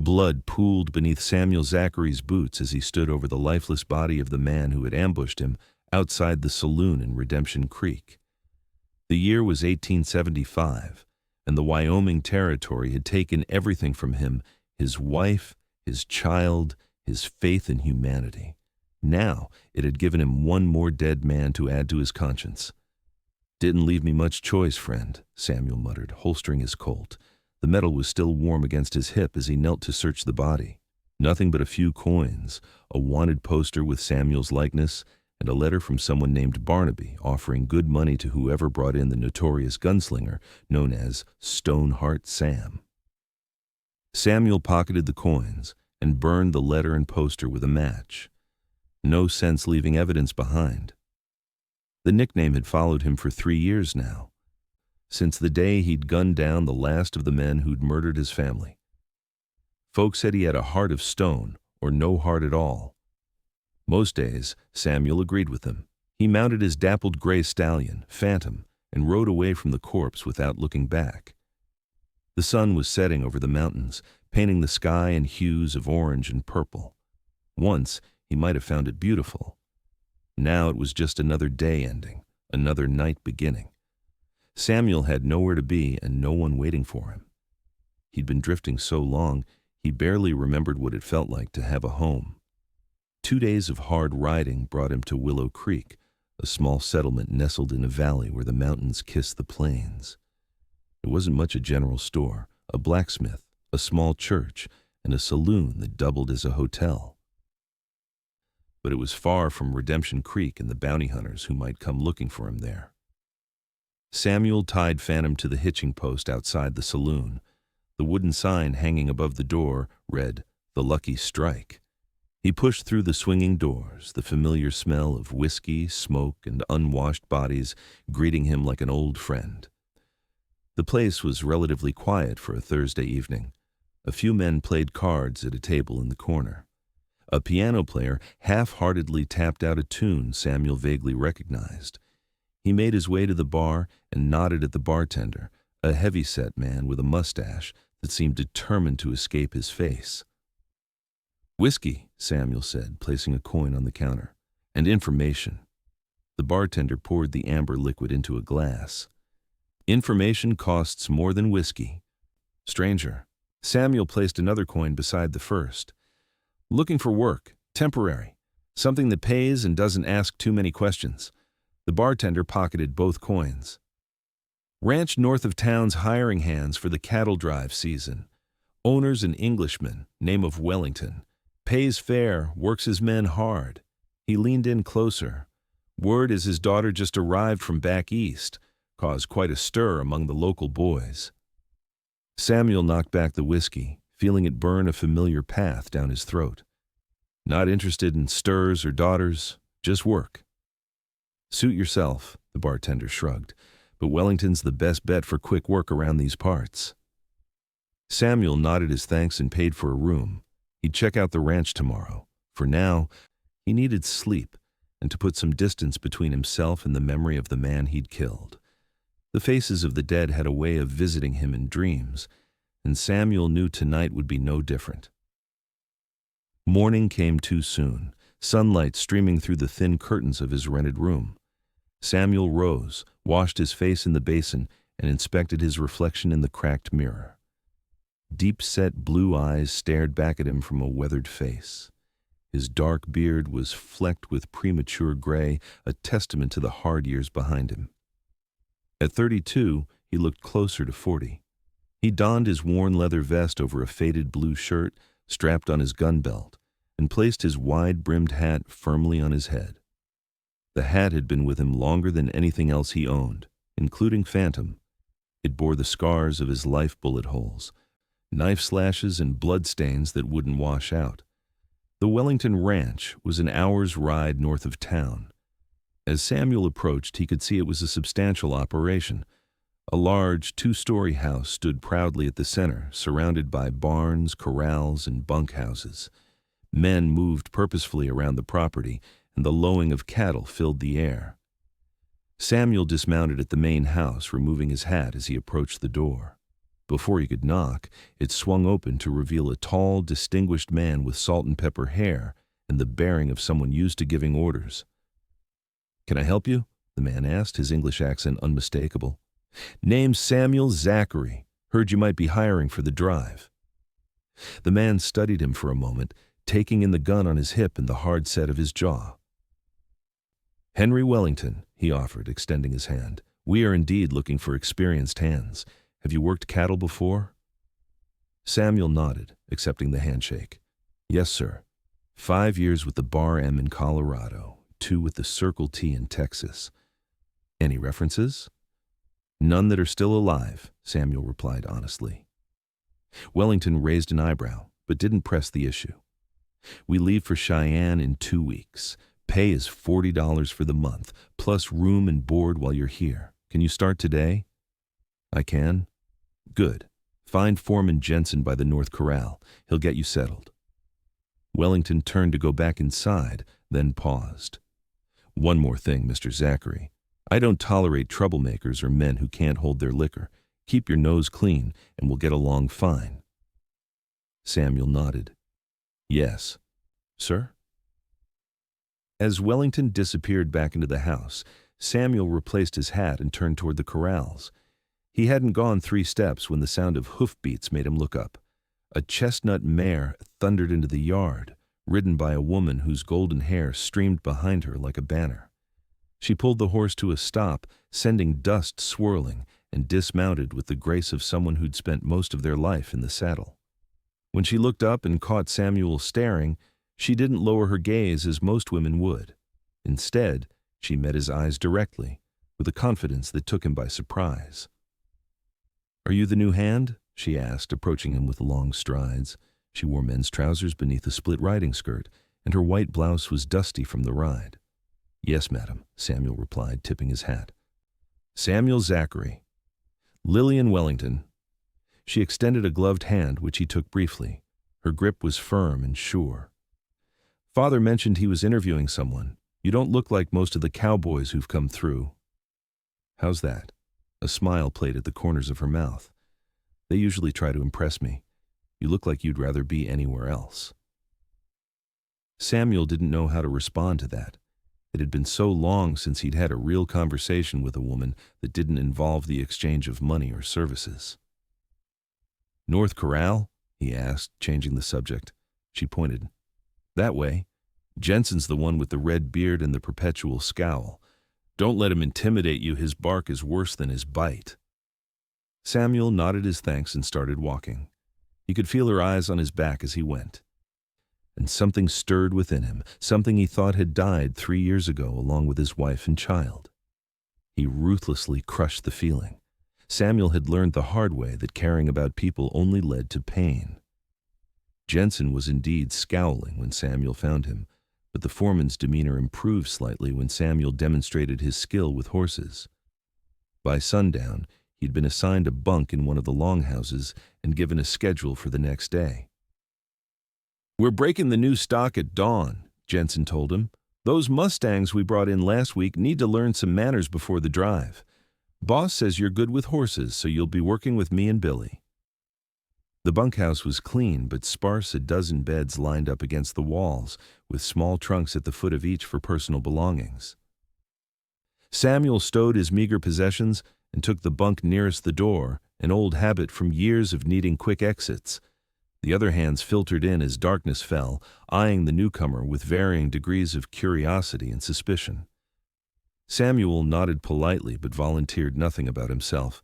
Blood pooled beneath Samuel Zachary's boots as he stood over the lifeless body of the man who had ambushed him outside the saloon in Redemption Creek. The year was 1875, and the Wyoming Territory had taken everything from him: his wife, his child, his faith in humanity. Now it had given him one more dead man to add to his conscience. "Didn't leave me much choice, friend," Samuel muttered, holstering his Colt. The metal was still warm against his hip as he knelt to search the body. Nothing but a few coins, a wanted poster with Samuel's likeness, and a letter from someone named Barnaby offering good money to whoever brought in the notorious gunslinger known as Stoneheart Sam. Samuel pocketed the coins and burned the letter and poster with a match. No sense leaving evidence behind. The nickname had followed him for 3 years now, since the day he'd gunned down the last of the men who'd murdered his family. Folks said he had a heart of stone, or no heart at all. Most days, Samuel agreed with them. He mounted his dappled gray stallion, Phantom, and rode away from the corpse without looking back. The sun was setting over the mountains, painting the sky in hues of orange and purple. Once, he might have found it beautiful. Now it was just another day ending, another night beginning. Samuel had nowhere to be and no one waiting for him. He'd been drifting so long, he barely remembered what it felt like to have a home. 2 days of hard riding brought him to Willow Creek, a small settlement nestled in a valley where the mountains kiss the plains. There wasn't much a general store, a blacksmith, a small church, and a saloon that doubled as a hotel. But it was far from Redemption Creek and the bounty hunters who might come looking for him there. Samuel tied Phantom to the hitching post outside the saloon. The wooden sign hanging above the door read, "The Lucky Strike." He pushed through the swinging doors, the familiar smell of whiskey, smoke, and unwashed bodies greeting him like an old friend. The place was relatively quiet for a Thursday evening. A few men played cards at a table in the corner. A piano player half-heartedly tapped out a tune Samuel vaguely recognized. He made his way to the bar and nodded at the bartender, a heavy-set man with a mustache that seemed determined to escape his face. "Whiskey," Samuel said, placing a coin on the counter. "And information." The bartender poured the amber liquid into a glass. "Information costs more than whiskey." "Stranger." Samuel placed another coin beside the first. "Looking for work, temporary, something that pays and doesn't ask too many questions." The bartender pocketed both coins. "Ranch north of town's hiring hands for the cattle drive season. Owner's an Englishman, name of Wellington. Pays fair, works his men hard." He leaned in closer. "Word is his daughter just arrived from back east. Caused quite a stir among the local boys." Samuel knocked back the whiskey, feeling it burn a familiar path down his throat. "Not interested in stirs or daughters, just work." "Suit yourself," the bartender shrugged, "but Wellington's the best bet for quick work around these parts." Samuel nodded his thanks and paid for a room. He'd check out the ranch tomorrow. For now, he needed sleep and to put some distance between himself and the memory of the man he'd killed. The faces of the dead had a way of visiting him in dreams, and Samuel knew tonight would be no different. Morning came too soon, sunlight streaming through the thin curtains of his rented room. Samuel rose, washed his face in the basin, and inspected his reflection in the cracked mirror. Deep-set blue eyes stared back at him from a weathered face. His dark beard was flecked with premature gray, a testament to the hard years behind him. At 32, he looked closer to 40. He donned his worn leather vest over a faded blue shirt, strapped on his gun belt, and placed his wide-brimmed hat firmly on his head. The hat had been with him longer than anything else he owned, including Phantom. It bore the scars of his life bullet holes, knife slashes and bloodstains that wouldn't wash out. The Wellington Ranch was an hour's ride north of town. As Samuel approached, he could see it was a substantial operation. A large 2-story house stood proudly at the center, surrounded by barns, corrals, and bunkhouses. Men moved purposefully around the property, and the lowing of cattle filled the air. Samuel dismounted at the main house, removing his hat as he approached the door. Before he could knock, it swung open to reveal a tall, distinguished man with salt and pepper hair and the bearing of someone used to giving orders. "Can I help you?" the man asked, his English accent unmistakable. "Name's Samuel Zachary. Heard you might be hiring for the drive." The man studied him for a moment, taking in the gun on his hip and the hard set of his jaw. "Henry Wellington," he offered, extending his hand. "We are indeed looking for experienced hands. Have you worked cattle before?" Samuel nodded, accepting the handshake. "Yes, sir. 5 years with the Bar M in Colorado, 2 with the Circle T in Texas. Any references?" "None that are still alive," Samuel replied honestly. Wellington raised an eyebrow, but didn't press the issue. "We leave for Cheyenne in 2 weeks. Pay is $40 for the month, plus room and board while you're here. Can you start today?" "I can." "Good. Find Foreman Jensen by the North Corral. He'll get you settled." Wellington turned to go back inside, then paused. "One more thing, Mr. Zachary. I don't tolerate troublemakers or men who can't hold their liquor. Keep your nose clean, and we'll get along fine." Samuel nodded. "Yes. Sir?" As Wellington disappeared back into the house, Samuel replaced his hat and turned toward the corrals. He hadn't gone 3 steps when the sound of hoofbeats made him look up. A chestnut mare thundered into the yard, ridden by a woman whose golden hair streamed behind her like a banner. She pulled the horse to a stop, sending dust swirling, and dismounted with the grace of someone who'd spent most of their life in the saddle. When she looked up and caught Samuel staring, she didn't lower her gaze as most women would. Instead, she met his eyes directly, with a confidence that took him by surprise. "Are you the new hand?" she asked, approaching him with long strides. She wore men's trousers beneath a split riding skirt, and her white blouse was dusty from the ride. "Yes, madam," Samuel replied, tipping his hat. "Samuel Zachary." "Lillian Wellington." She extended a gloved hand, which he took briefly. Her grip was firm and sure. "Father mentioned he was interviewing someone. You don't look like most of the cowboys who've come through." "How's that?" A smile played at the corners of her mouth. "They usually try to impress me. You look like you'd rather be anywhere else." Samuel didn't know how to respond to that. It had been so long since he'd had a real conversation with a woman that didn't involve the exchange of money or services. "North Corral?" he asked, changing the subject. She pointed. "That way. Jensen's the one with the red beard and the perpetual scowl. Don't let him intimidate you. His bark is worse than his bite." Samuel nodded his thanks and started walking. He could feel her eyes on his back as he went. And something stirred within him, something he thought had died 3 years ago along with his wife and child. He ruthlessly crushed the feeling. Samuel had learned the hard way that caring about people only led to pain. Jensen was indeed scowling when Samuel found him, but the foreman's demeanor improved slightly when Samuel demonstrated his skill with horses. By sundown, he'd been assigned a bunk in one of the longhouses and given a schedule for the next day. "We're breaking the new stock at dawn," Jensen told him. "Those Mustangs we brought in last week need to learn some manners before the drive. Boss says you're good with horses, so you'll be working with me and Billy." The bunkhouse was clean but sparse, a dozen beds lined up against the walls, with small trunks at the foot of each for personal belongings. Samuel stowed his meager possessions and took the bunk nearest the door, an old habit from years of needing quick exits. The other hands filtered in as darkness fell, eyeing the newcomer with varying degrees of curiosity and suspicion. Samuel nodded politely but volunteered nothing about himself.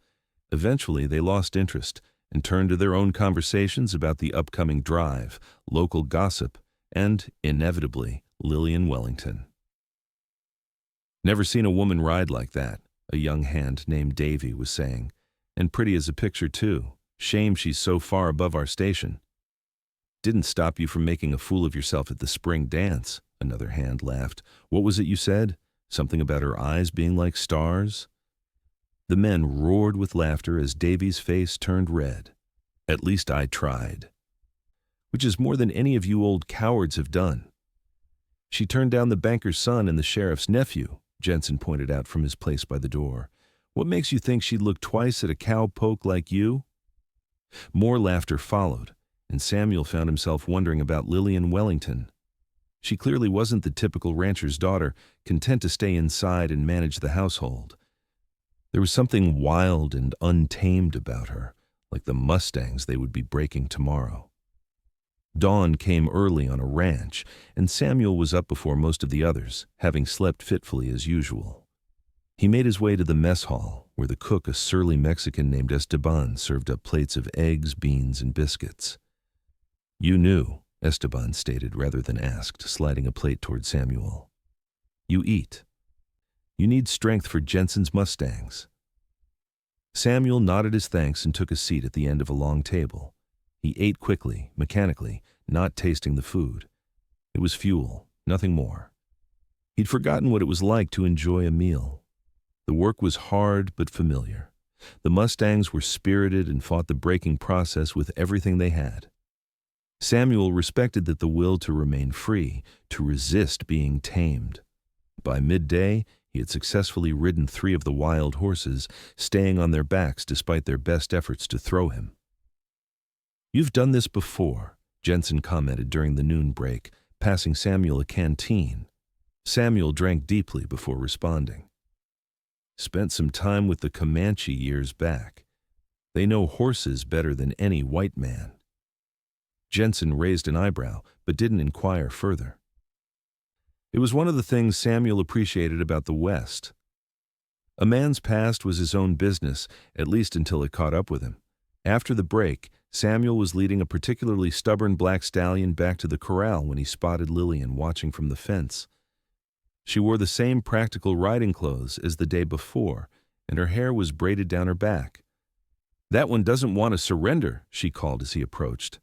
Eventually they lost interest and turned to their own conversations about the upcoming drive, local gossip, and, inevitably, Lillian Wellington. "Never seen a woman ride like that," a young hand named Davy was saying. "And pretty as a picture, too. Shame she's so far above our station." "Didn't stop you from making a fool of yourself at the spring dance," another hand laughed. "What was it you said? Something about her eyes being like stars?" The men roared with laughter as Davy's face turned red. "At least I tried." "Which is more than any of you old cowards have done." "She turned down the banker's son and the sheriff's nephew," Jensen pointed out from his place by the door. "What makes you think she'd look twice at a cowpoke like you?" More laughter followed, and Samuel found himself wondering about Lillian Wellington. She clearly wasn't the typical rancher's daughter, content to stay inside and manage the household. There was something wild and untamed about her, like the mustangs they would be breaking tomorrow. Dawn came early on a ranch, and Samuel was up before most of the others, having slept fitfully as usual. He made his way to the mess hall, where the cook, a surly Mexican named Esteban, served up plates of eggs, beans, and biscuits. "You knew," Esteban stated rather than asked, sliding a plate toward Samuel. "You eat. You need strength for Jensen's mustangs." Samuel nodded his thanks and took a seat at the end of a long table. He ate quickly, mechanically, not tasting the food. It was fuel, nothing more. He'd forgotten what it was like to enjoy a meal. The work was hard but familiar. The mustangs were spirited and fought the breaking process with everything they had. Samuel respected that the will to remain free, to resist being tamed. By midday, he had successfully ridden 3 of the wild horses, staying on their backs despite their best efforts to throw him. "You've done this before," Jensen commented during the noon break, passing Samuel a canteen. Samuel drank deeply before responding. "Spent some time with the Comanche years back. They know horses better than any white man." Jensen raised an eyebrow, but didn't inquire further. It was one of the things Samuel appreciated about the West. A man's past was his own business, at least until it caught up with him. After the break, Samuel was leading a particularly stubborn black stallion back to the corral when he spotted Lillian watching from the fence. She wore the same practical riding clothes as the day before, and her hair was braided down her back. "That one doesn't want to surrender," she called as he approached.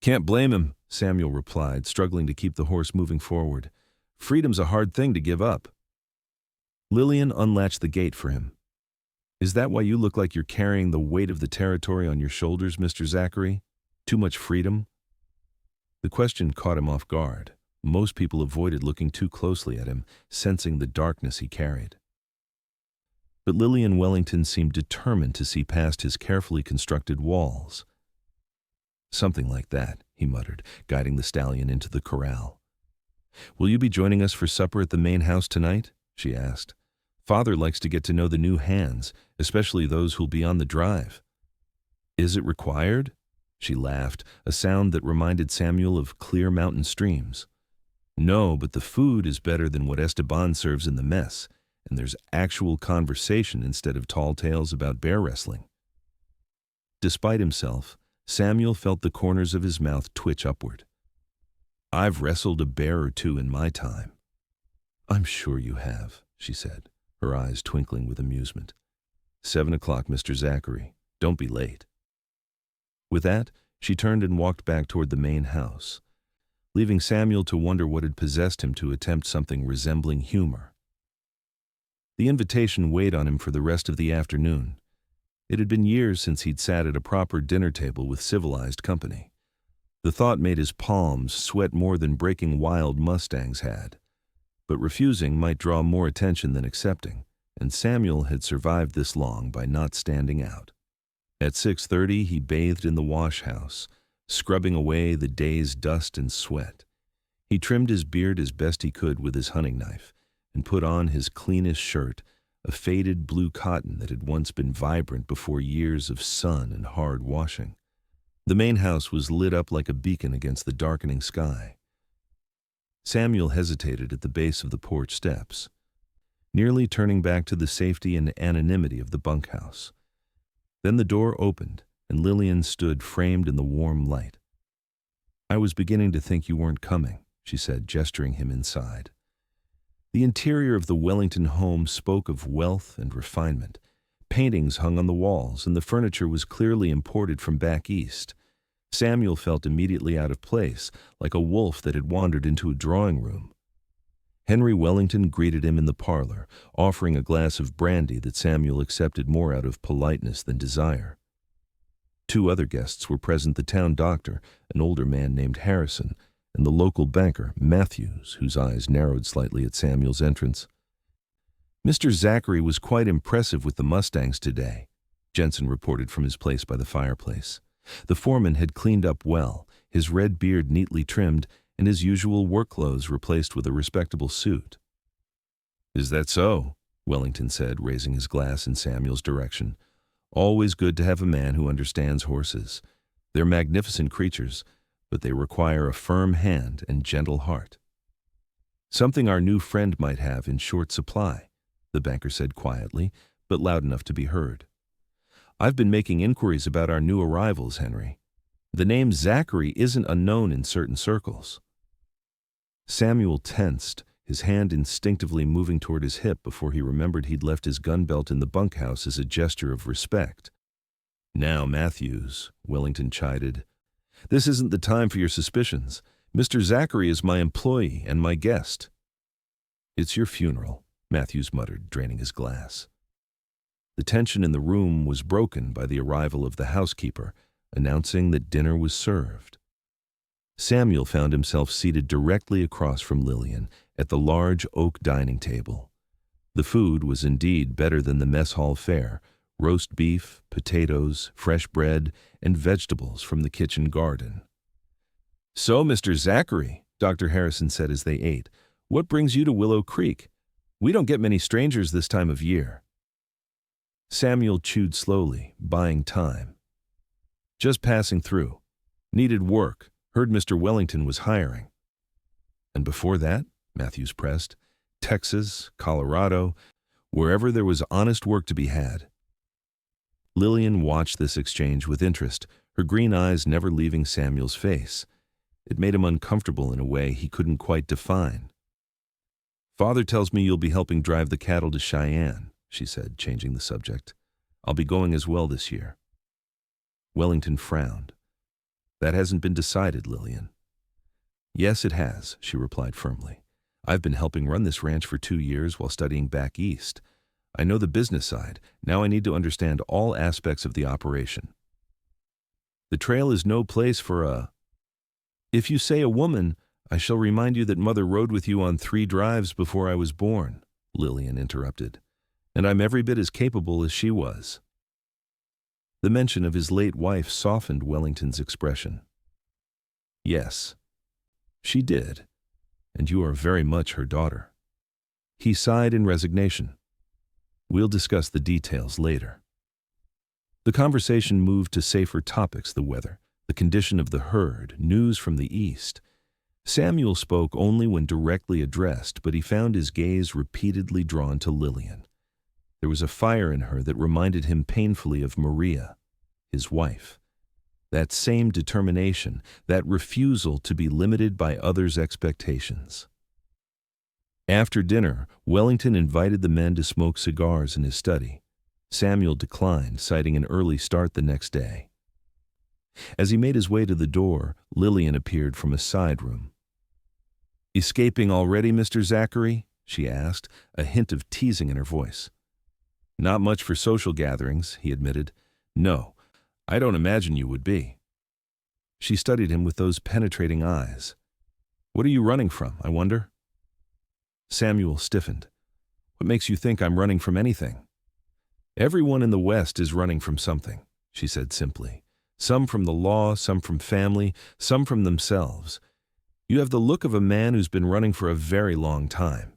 "Can't blame him," Samuel replied, struggling to keep the horse moving forward. "Freedom's a hard thing to give up." Lillian unlatched the gate for him. "Is that why you look like you're carrying the weight of the territory on your shoulders, Mr. Zachary? Too much freedom?" The question caught him off guard. Most people avoided looking too closely at him, sensing the darkness he carried. But Lillian Wellington seemed determined to see past his carefully constructed walls. "Something like that," he muttered, guiding the stallion into the corral. "Will you be joining us for supper at the main house tonight?" she asked. "Father likes to get to know the new hands, especially those who'll be on the drive." "Is it required?" She laughed, a sound that reminded Samuel of clear mountain streams. "No, but the food is better than what Esteban serves in the mess, and there's actual conversation instead of tall tales about bear wrestling." Despite himself, Samuel felt the corners of his mouth twitch upward. "I've wrestled a bear or 2 in my time." "I'm sure you have," she said, her eyes twinkling with amusement. 7 o'clock, Mr. Zachary. Don't be late." With that, she turned and walked back toward the main house, leaving Samuel to wonder what had possessed him to attempt something resembling humor. The invitation weighed on him for the rest of the afternoon. It had been years since he'd sat at a proper dinner table with civilized company. The thought made his palms sweat more than breaking wild mustangs had. But refusing might draw more attention than accepting, and Samuel had survived this long by not standing out. At 6:30, he bathed in the wash house, scrubbing away the day's dust and sweat. He trimmed his beard as best he could with his hunting knife and put on his cleanest shirt, a faded blue cotton that had once been vibrant before years of sun and hard washing. The main house was lit up like a beacon against the darkening sky. Samuel hesitated at the base of the porch steps, nearly turning back to the safety and anonymity of the bunkhouse. Then the door opened, and Lillian stood framed in the warm light. "I was beginning to think you weren't coming," she said, gesturing him inside. The interior of the Wellington home spoke of wealth and refinement. Paintings hung on the walls, and the furniture was clearly imported from back east. Samuel felt immediately out of place, like a wolf that had wandered into a drawing room. Henry Wellington greeted him in the parlor, offering a glass of brandy that Samuel accepted more out of politeness than desire. 2 other guests were present: the town doctor, an older man named Harrison, and the local banker, Matthews, whose eyes narrowed slightly at Samuel's entrance. "Mr. Zachary was quite impressive with the mustangs today," Jensen reported from his place by the fireplace. The foreman had cleaned up well, his red beard neatly trimmed, and his usual work clothes replaced with a respectable suit. "Is that so?" Wellington said, raising his glass in Samuel's direction. "Always good to have a man who understands horses. They're magnificent creatures, but they require a firm hand and gentle heart." "Something our new friend might have in short supply," the banker said quietly, but loud enough to be heard. "I've been making inquiries about our new arrivals, Henry. The name Zachary isn't unknown in certain circles." Samuel tensed, his hand instinctively moving toward his hip before he remembered he'd left his gun belt in the bunkhouse as a gesture of respect. "Now, Matthews," Wellington chided, "this isn't the time for your suspicions. Mr. Zachary is my employee and my guest." "It's your funeral," Matthews muttered, draining his glass. The tension in the room was broken by the arrival of the housekeeper, announcing that dinner was served. Samuel found himself seated directly across from Lillian at the large oak dining table. The food was indeed better than the mess hall fare: roast beef, potatoes, fresh bread, and vegetables from the kitchen garden. "So, Mr. Zachary," Dr. Harrison said as they ate, "what brings you to Willow Creek? We don't get many strangers this time of year." Samuel chewed slowly, buying time. "Just passing through. Needed work. Heard Mr. Wellington was hiring." "And before that," Matthews pressed, "Texas, Colorado, wherever there was honest work to be had." Lillian watched this exchange with interest, her green eyes never leaving Samuel's face. It made him uncomfortable in a way he couldn't quite define. "Father tells me you'll be helping drive the cattle to Cheyenne," she said, changing the subject. "I'll be going as well this year." Wellington frowned. "That hasn't been decided, Lillian." "Yes, it has," she replied firmly. "I've been helping run this ranch for 2 years while studying back east. I know the business side. Now I need to understand all aspects of the operation." "The trail is no place for a—" "If you say a woman, I shall remind you that Mother rode with you on 3 drives before I was born," Lillian interrupted. "And I'm every bit as capable as she was." The mention of his late wife softened Wellington's expression. "Yes, she did, and you are very much her daughter." He sighed in resignation. "We'll discuss the details later." The conversation moved to safer topics: the weather, the condition of the herd, news from the east. Samuel spoke only when directly addressed, but he found his gaze repeatedly drawn to Lillian. There was a fire in her that reminded him painfully of Maria, his wife. That same determination, that refusal to be limited by others' expectations. After dinner, Wellington invited the men to smoke cigars in his study. Samuel declined, citing an early start the next day. As he made his way to the door, Lillian appeared from a side room. "Escaping already, Mr. Zachary?" she asked, a hint of teasing in her voice. "Not much for social gatherings," he admitted. "No, I don't imagine you would be." She studied him with those penetrating eyes. "What are you running from, I wonder?" Samuel stiffened. "What makes you think I'm running from anything?" "Everyone in the West is running from something," she said simply. "Some from the law, some from family, some from themselves. You have the look of a man who's been running for a very long time."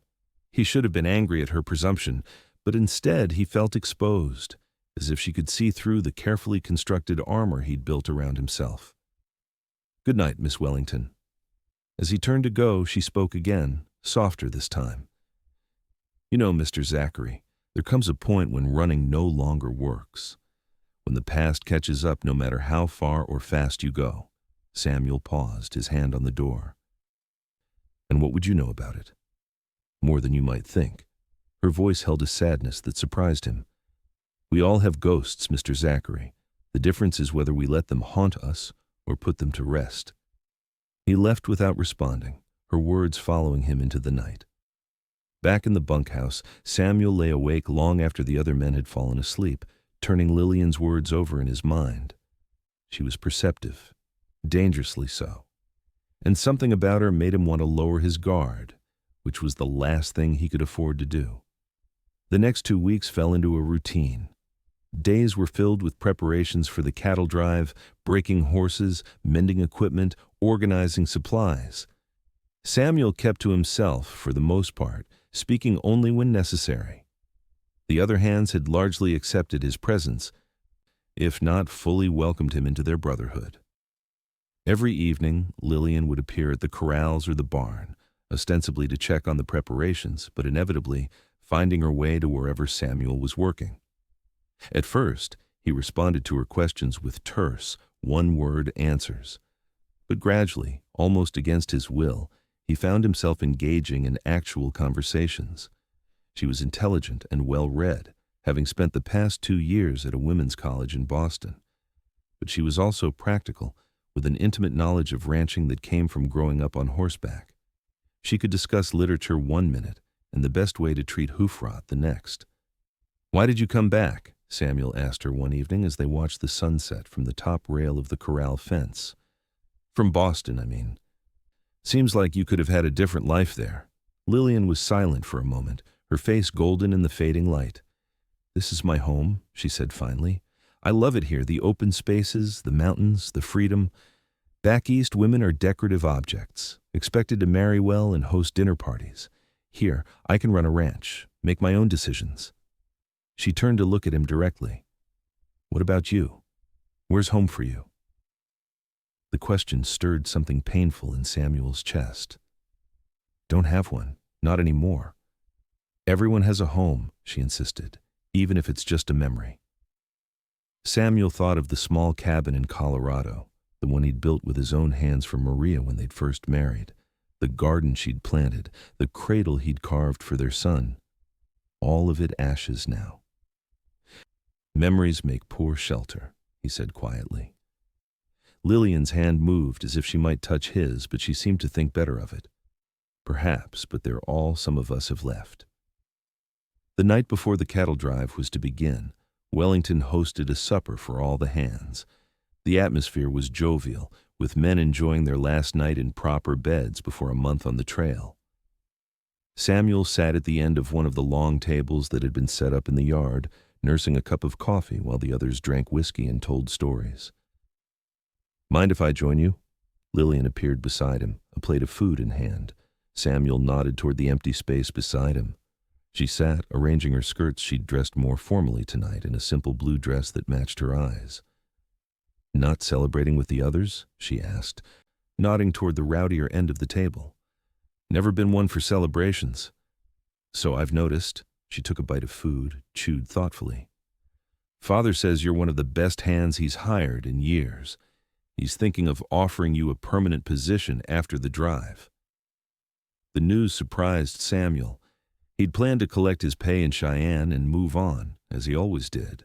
He should have been angry at her presumption, but instead he felt exposed, as if she could see through the carefully constructed armor he'd built around himself. "Good night, Miss Wellington." As he turned to go, she spoke again, softer this time. "You know, Mr. Zachary, there comes a point when running no longer works. When the past catches up no matter how far or fast you go." Samuel paused, his hand on the door. "And what would you know about it?" "More than you might think." Her voice held a sadness that surprised him. "We all have ghosts, Mr. Zachary. The difference is whether we let them haunt us or put them to rest." He left without responding, her words following him into the night. Back in the bunkhouse, Samuel lay awake long after the other men had fallen asleep, turning Lillian's words over in his mind. She was perceptive, dangerously so, and something about her made him want to lower his guard, which was the last thing he could afford to do. The next 2 weeks fell into a routine. Days were filled with preparations for the cattle drive, breaking horses, mending equipment, organizing supplies. Samuel kept to himself for the most part, speaking only when necessary. The other hands had largely accepted his presence, if not fully welcomed him into their brotherhood. Every evening, Lillian would appear at the corrals or the barn, ostensibly to check on the preparations, but inevitably finding her way to wherever Samuel was working. At first, he responded to her questions with terse, one-word answers. But gradually, almost against his will, he found himself engaging in actual conversations. She was intelligent and well-read, having spent the past 2 years at a women's college in Boston. But she was also practical, with an intimate knowledge of ranching that came from growing up on horseback. She could discuss literature 1 minute and the best way to treat hoof rot the next. "Why did you come back?" Samuel asked her one evening as they watched the sunset from the top rail of the corral fence. "From Boston, I mean. Seems like you could have had a different life there." Lillian was silent for a moment, her face golden in the fading light. "This is my home," she said finally. "I love it here, the open spaces, the mountains, the freedom. Back east, women are decorative objects, expected to marry well and host dinner parties. Here, I can run a ranch, make my own decisions." She turned to look at him directly. "What about you? Where's home for you?" The question stirred something painful in Samuel's chest. "Don't have one, not anymore. Everyone has a home," she insisted, "even if it's just a memory." Samuel thought of the small cabin in Colorado, the one he'd built with his own hands for Maria when they'd first married, the garden she'd planted, the cradle he'd carved for their son. All of it ashes now. "Memories make poor shelter," he said quietly. Lillian's hand moved as if she might touch his, but she seemed to think better of it. "Perhaps, but they're all some of us have left." The night before the cattle drive was to begin, Wellington hosted a supper for all the hands. The atmosphere was jovial, with men enjoying their last night in proper beds before a month on the trail. Samuel sat at the end of one of the long tables that had been set up in the yard, nursing a cup of coffee while the others drank whiskey and told stories. "Mind if I join you?" Lillian appeared beside him, a plate of food in hand. Samuel nodded toward the empty space beside him. She sat, arranging her skirts. She'd dressed more formally tonight in a simple blue dress that matched her eyes. "Not celebrating with the others?" she asked, nodding toward the rowdier end of the table. "Never been one for celebrations." "So I've noticed." She took a bite of food, chewed thoughtfully. "Father says you're one of the best hands he's hired in years. He's thinking of offering you a permanent position after the drive." The news surprised Samuel. He'd planned to collect his pay in Cheyenne and move on, as he always did.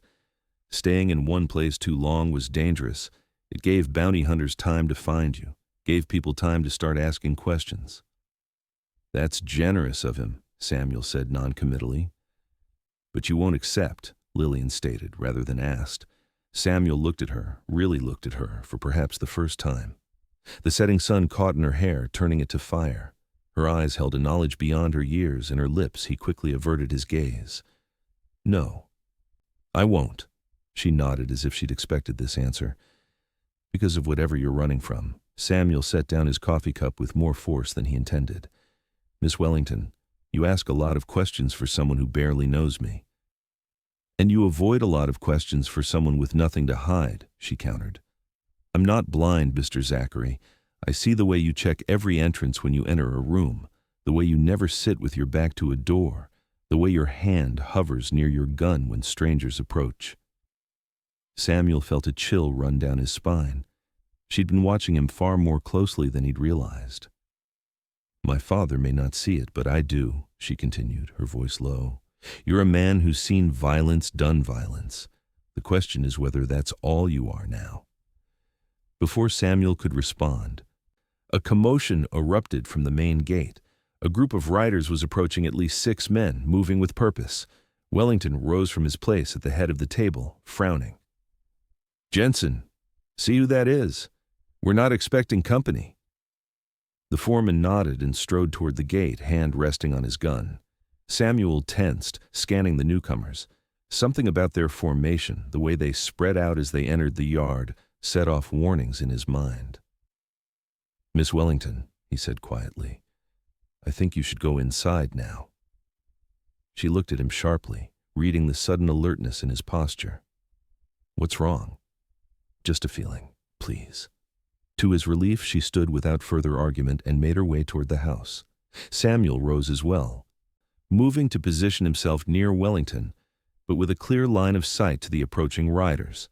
Staying in one place too long was dangerous. It gave bounty hunters time to find you, gave people time to start asking questions. "That's generous of him," Samuel said noncommittally. "But you won't accept," Lillian stated, rather than asked. Samuel looked at her, really looked at her, for perhaps the first time. The setting sun caught in her hair, turning it to fire. Her eyes held a knowledge beyond her years, and her lips he quickly averted his gaze. "No, I won't." She nodded as if she'd expected this answer. "Because of whatever you're running from." Samuel set down his coffee cup with more force than he intended. "Miss Wellington, you ask a lot of questions for someone who barely knows me." "And you avoid a lot of questions for someone with nothing to hide," she countered. "I'm not blind, Mr. Zachary. I see the way you check every entrance when you enter a room, the way you never sit with your back to a door, the way your hand hovers near your gun when strangers approach." Samuel felt a chill run down his spine. She'd been watching him far more closely than he'd realized. "My father may not see it, but I do," she continued, her voice low. "You're a man who's seen violence, done violence. The question is whether that's all you are now." Before Samuel could respond, a commotion erupted from the main gate. A group of riders was approaching, at least 6 men, moving with purpose. Wellington rose from his place at the head of the table, frowning. "Jensen, see who that is? We're not expecting company." The foreman nodded and strode toward the gate, hand resting on his gun. Samuel tensed, scanning the newcomers. Something about their formation, the way they spread out as they entered the yard, set off warnings in his mind. "Miss Wellington," he said quietly, "I think you should go inside now." She looked at him sharply, reading the sudden alertness in his posture. "What's wrong?" "Just a feeling, please." To his relief, she stood without further argument and made her way toward the house. Samuel rose as well, moving to position himself near Wellington, but with a clear line of sight to the approaching riders.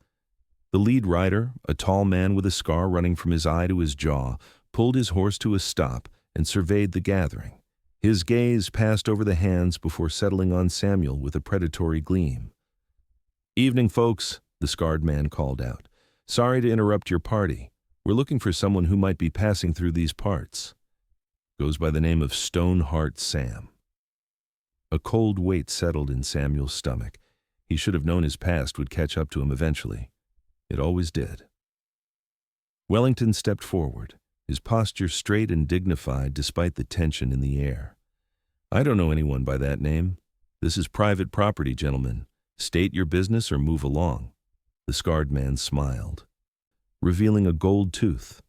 The lead rider, a tall man with a scar running from his eye to his jaw, pulled his horse to a stop and surveyed the gathering. His gaze passed over the hands before settling on Samuel with a predatory gleam. "Evening, folks," the scarred man called out. "Sorry to interrupt your party. We're looking for someone who might be passing through these parts. Goes by the name of Stoneheart Sam." A cold weight settled in Samuel's stomach. He should have known his past would catch up to him eventually. It always did. Wellington stepped forward, his posture straight and dignified despite the tension in the air. "I don't know anyone by that name. This is private property, gentlemen. State your business or move along." The scarred man smiled, revealing a gold tooth.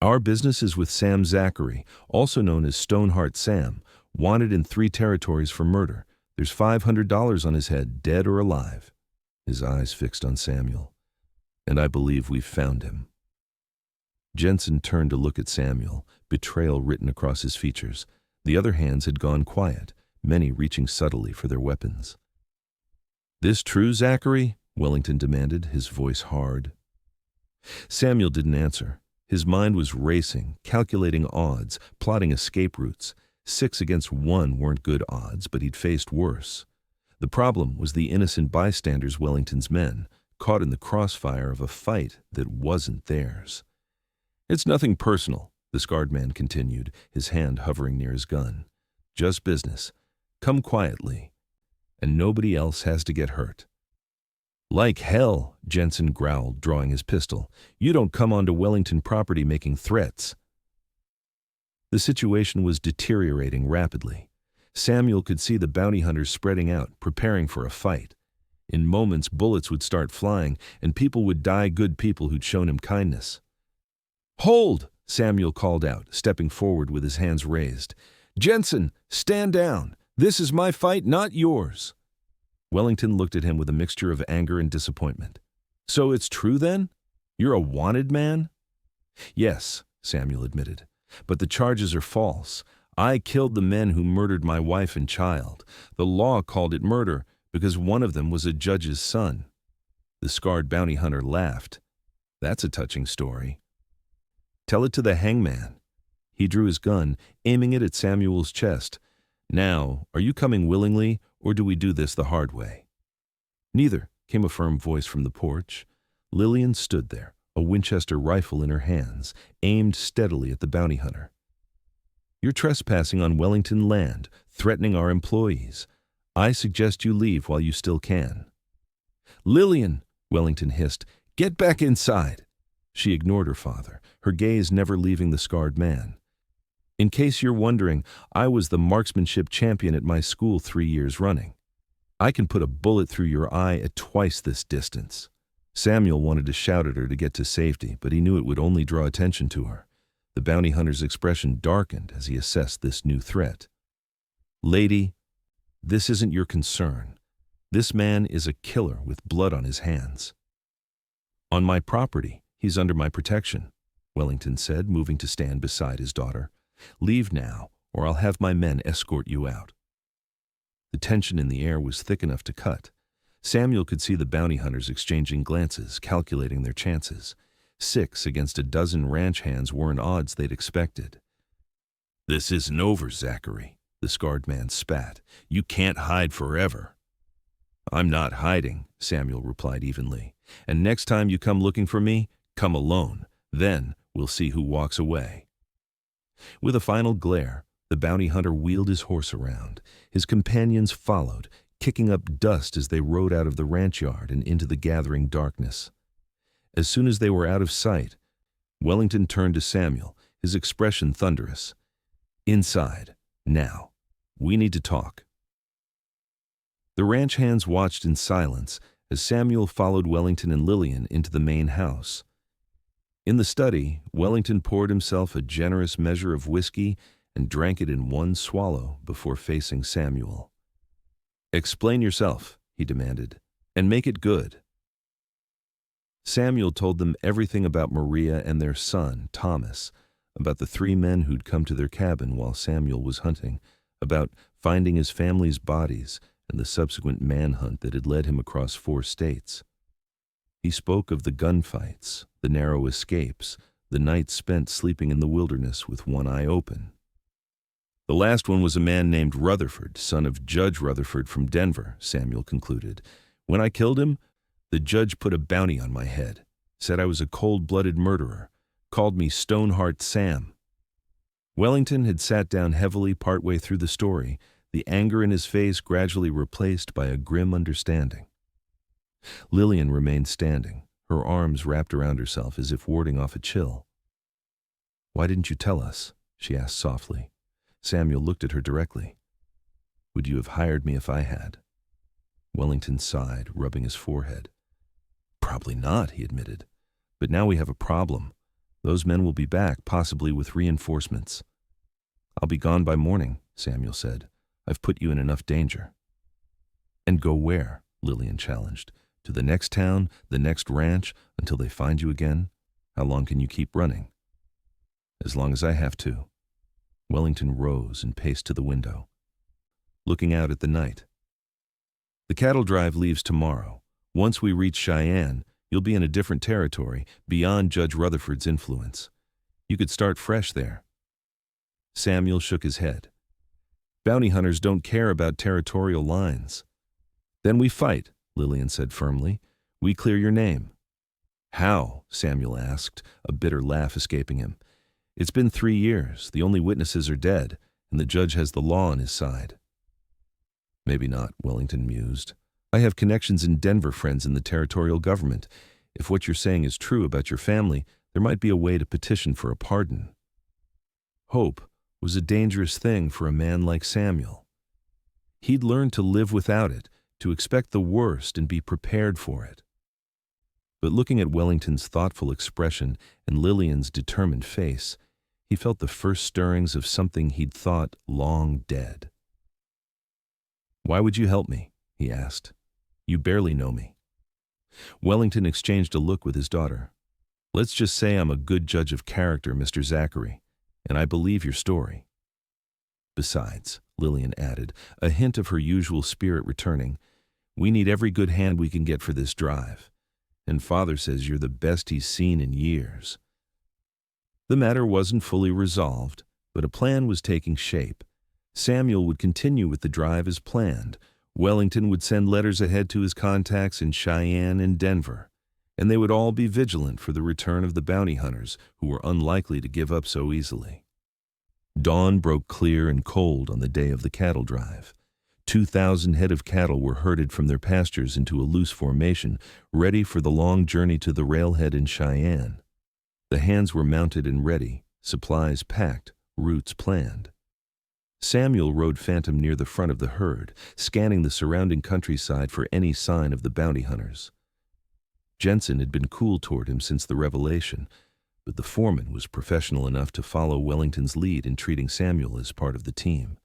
"Our business is with Sam Zachary, also known as Stoneheart Sam, wanted in 3 territories for murder. There's $500 on his head, dead or alive." His eyes fixed on Samuel. "And I believe we've found him." Jensen turned to look at Samuel, betrayal written across his features. The other hands had gone quiet, many reaching subtly for their weapons. "This true, Zachary?" Wellington demanded, his voice hard. Samuel didn't answer. His mind was racing, calculating odds, plotting escape routes. 6 against 1 weren't good odds, but he'd faced worse. The problem was the innocent bystanders, Wellington's men, caught in the crossfire of a fight that wasn't theirs. "It's nothing personal," the scarred man continued, his hand hovering near his gun. "Just business. Come quietly, and nobody else has to get hurt." "Like hell," Jensen growled, drawing his pistol. "You don't come onto Wellington property making threats." The situation was deteriorating rapidly. Samuel could see the bounty hunters spreading out, preparing for a fight. In moments, bullets would start flying, and people would die, good people who'd shown him kindness. "Hold!" Samuel called out, stepping forward with his hands raised. "Jensen, stand down! This is my fight, not yours!" Wellington looked at him with a mixture of anger and disappointment. "So it's true then? You're a wanted man?" "Yes," Samuel admitted, "but the charges are false. I killed the men who murdered my wife and child. The law called it murder because one of them was a judge's son." The scarred bounty hunter laughed. "That's a touching story." "Tell it to the hangman." He drew his gun, aiming it at Samuel's chest. "Now, are you coming willingly, or do we do this the hard way?" "Neither," came a firm voice from the porch. Lillian stood there, a Winchester rifle in her hands, aimed steadily at the bounty hunter. "You're trespassing on Wellington land, threatening our employees. I suggest you leave while you still can." "Lillian," Wellington hissed, "get back inside." She ignored her father, her gaze never leaving the scarred man. "In case you're wondering, I was the marksmanship champion at my school 3 years running. I can put a bullet through your eye at twice this distance." Samuel wanted to shout at her to get to safety, but he knew it would only draw attention to her. The bounty hunter's expression darkened as he assessed this new threat. "Lady, this isn't your concern. This man is a killer with blood on his hands." "On my property, he's under my protection," Wellington said, moving to stand beside his daughter. "Leave now, or I'll have my men escort you out." The tension in the air was thick enough to cut. Samuel could see the bounty hunters exchanging glances, calculating their chances. 6 against a dozen ranch hands weren't odds they'd expected. "This isn't over, Zachary," the scarred man spat. "You can't hide forever." "I'm not hiding," Samuel replied evenly. "And next time you come looking for me, come alone. Then we'll see who walks away." With a final glare, the bounty hunter wheeled his horse around. His companions followed, kicking up dust as they rode out of the ranch yard and into the gathering darkness. As soon as they were out of sight, Wellington turned to Samuel, his expression thunderous. "Inside, now. We need to talk." The ranch hands watched in silence as Samuel followed Wellington and Lillian into the main house. In the study, Wellington poured himself a generous measure of whiskey and drank it in one swallow before facing Samuel. "Explain yourself," he demanded, "and make it good." Samuel told them everything about Maria and their son, Thomas, about the 3 men who'd come to their cabin while Samuel was hunting, about finding his family's bodies and the subsequent manhunt that had led him across 4 states. He spoke of the gunfights, the narrow escapes, the nights spent sleeping in the wilderness with one eye open. "The last one was a man named Rutherford, son of Judge Rutherford from Denver," Samuel concluded. "When I killed him, the judge put a bounty on my head, said I was a cold-blooded murderer, called me Stoneheart Sam." Wellington had sat down heavily partway through the story, the anger in his face gradually replaced by a grim understanding. Lillian remained standing, her arms wrapped around herself as if warding off a chill. "Why didn't you tell us?" she asked softly. Samuel looked at her directly. "Would you have hired me if I had?" Wellington sighed, rubbing his forehead. "Probably not," he admitted. "But now we have a problem. Those men will be back, possibly with reinforcements." "I'll be gone by morning," Samuel said. "I've put you in enough danger." "And go where?" Lillian challenged. "To the next town, the next ranch, until they find you again? How long can you keep running?" "As long as I have to." Wellington rose and paced to the window, looking out at the night. "The cattle drive leaves tomorrow. Once we reach Cheyenne, you'll be in a different territory, beyond Judge Rutherford's influence. You could start fresh there." Samuel shook his head. "Bounty hunters don't care about territorial lines." "Then we fight," Lillian said firmly. "We clear your name." "How?" Samuel asked, a bitter laugh escaping him. "It's been 3 years, the only witnesses are dead, and the judge has the law on his side." "Maybe not," Wellington mused. "I have connections in Denver, friends in the territorial government. If what you're saying is true about your family, there might be a way to petition for a pardon." Hope was a dangerous thing for a man like Samuel. He'd learned to live without it, to expect the worst and be prepared for it. But looking at Wellington's thoughtful expression and Lillian's determined face, he felt the first stirrings of something he'd thought long dead. "Why would you help me?" he asked. "You barely know me." Wellington exchanged a look with his daughter. "Let's just say I'm a good judge of character, Mr. Zachary, and I believe your story." "Besides," Lillian added, a hint of her usual spirit returning, "we need every good hand we can get for this drive. And Father says you're the best he's seen in years." The matter wasn't fully resolved, but a plan was taking shape. Samuel would continue with the drive as planned. Wellington would send letters ahead to his contacts in Cheyenne and Denver, and they would all be vigilant for the return of the bounty hunters who were unlikely to give up so easily. Dawn broke clear and cold on the day of the cattle drive. 2,000 head of cattle were herded from their pastures into a loose formation, ready for the long journey to the railhead in Cheyenne. The hands were mounted and ready, supplies packed, routes planned. Samuel rode Phantom near the front of the herd, scanning the surrounding countryside for any sign of the bounty hunters. Jensen had been cool toward him since the revelation, but the foreman was professional enough to follow Wellington's lead in treating Samuel as part of the team.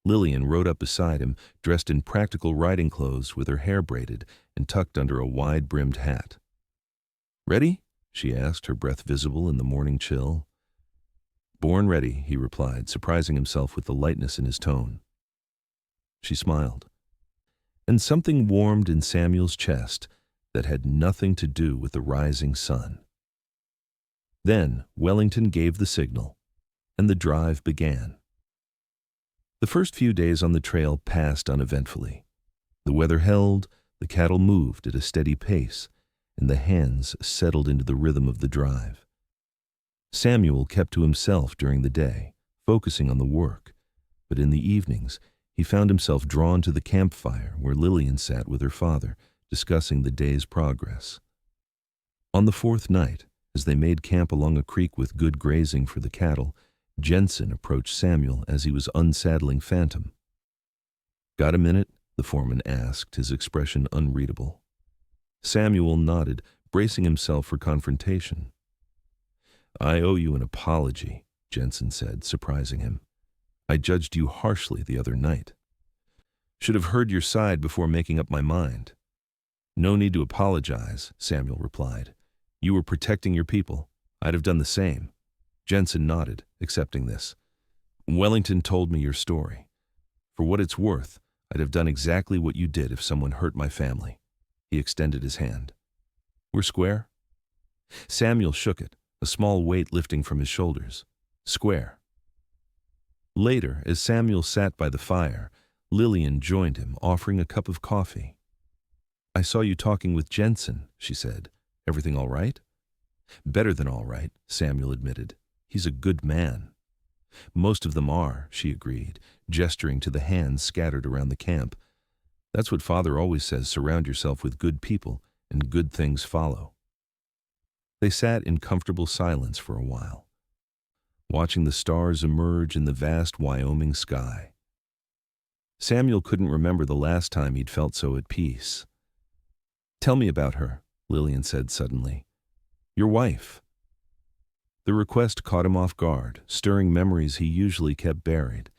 Lillian rode up beside him, dressed in practical riding clothes with her hair braided and tucked under a wide-brimmed hat. "Ready?" she asked, her breath visible in the morning chill. "Born ready," he replied, surprising himself with the lightness in his tone. She smiled, and something warmed in Samuel's chest that had nothing to do with the rising sun. Then Wellington gave the signal, and the drive began. The first few days on the trail passed uneventfully. The weather held, the cattle moved at a steady pace, and the hands settled into the rhythm of the drive. Samuel kept to himself during the day, focusing on the work, but in the evenings he found himself drawn to the campfire where Lillian sat with her father, discussing the day's progress. On the 4th night, as they made camp along a creek with good grazing for the cattle, Jensen approached Samuel as he was unsaddling Phantom. "Got a minute?" the foreman asked, his expression unreadable. Samuel nodded, bracing himself for confrontation. I owe you an apology, Jensen said, surprising him. I judged you harshly the other night. Should have heard your side before making up my mind. No need to apologize, Samuel replied. You were protecting your people. I'd have done the same. Jensen nodded, accepting this. Wellington told me your story. For what it's worth, I'd have done exactly what you did if someone hurt my family. He extended his hand. We're square? Samuel shook it, a small weight lifting from his shoulders. Square. Later, as Samuel sat by the fire, Lillian joined him, offering a cup of coffee. I saw you talking with Jensen, she said. Everything all right? Better than all right, Samuel admitted. He's a good man. Most of them are, she agreed, gesturing to the hands scattered around the camp. That's what Father always says, surround yourself with good people, and good things follow. They sat in comfortable silence for a while, watching the stars emerge in the vast Wyoming sky. Samuel couldn't remember the last time he'd felt so at peace. Tell me about her, Lillian said suddenly. Your wife. The request caught him off guard, stirring memories he usually kept buried.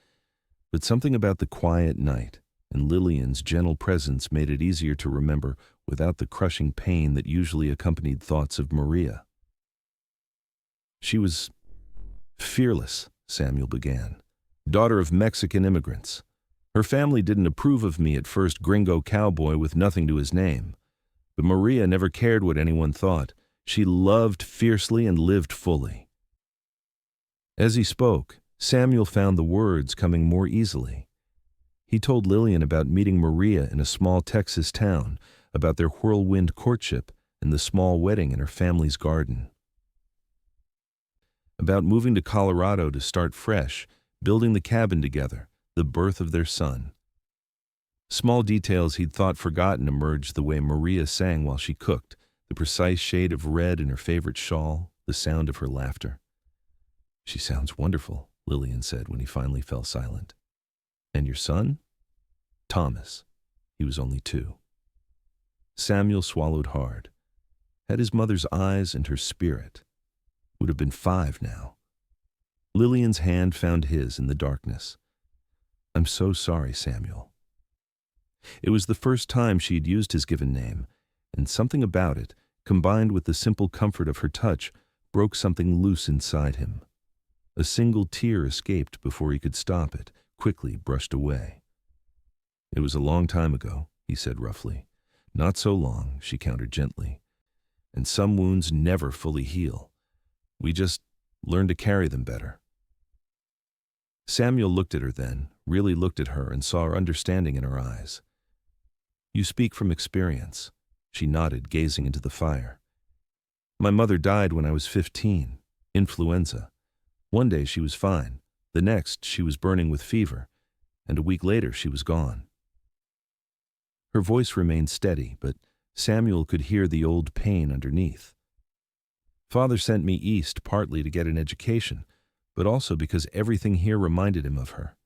But something about the quiet night and Lillian's gentle presence made it easier to remember without the crushing pain that usually accompanied thoughts of Maria. She was fearless, Samuel began. Daughter of Mexican immigrants. Her family didn't approve of me at first, gringo cowboy with nothing to his name. But Maria never cared what anyone thought. She loved fiercely and lived fully. As he spoke, Samuel found the words coming more easily. He told Lillian about meeting Maria in a small Texas town, about their whirlwind courtship and the small wedding in her family's garden. About moving to Colorado to start fresh, building the cabin together, the birth of their son. Small details he'd thought forgotten emerged, the way Maria sang while she cooked, the precise shade of red in her favorite shawl, the sound of her laughter. She sounds wonderful, Lillian said when he finally fell silent. And your son? Thomas. He was only 2. Samuel swallowed hard. Had his mother's eyes and her spirit. Would have been 5 now. Lillian's hand found his in the darkness. I'm so sorry, Samuel. It was the first time she had used his given name, and something about it, combined with the simple comfort of her touch, broke something loose inside him. A single tear escaped before he could stop it, quickly brushed away. It was a long time ago, he said roughly. Not so long, she countered gently. And some wounds never fully heal. We just learn to carry them better. Samuel looked at her then, really looked at her, and saw her understanding in her eyes. You speak from experience. She nodded, gazing into the fire. My mother died when I was 15. Influenza. One day she was fine. The next she was burning with fever. And a week later she was gone. Her voice remained steady, but Samuel could hear the old pain underneath. Father sent me east partly to get an education, but also because everything here reminded him of her.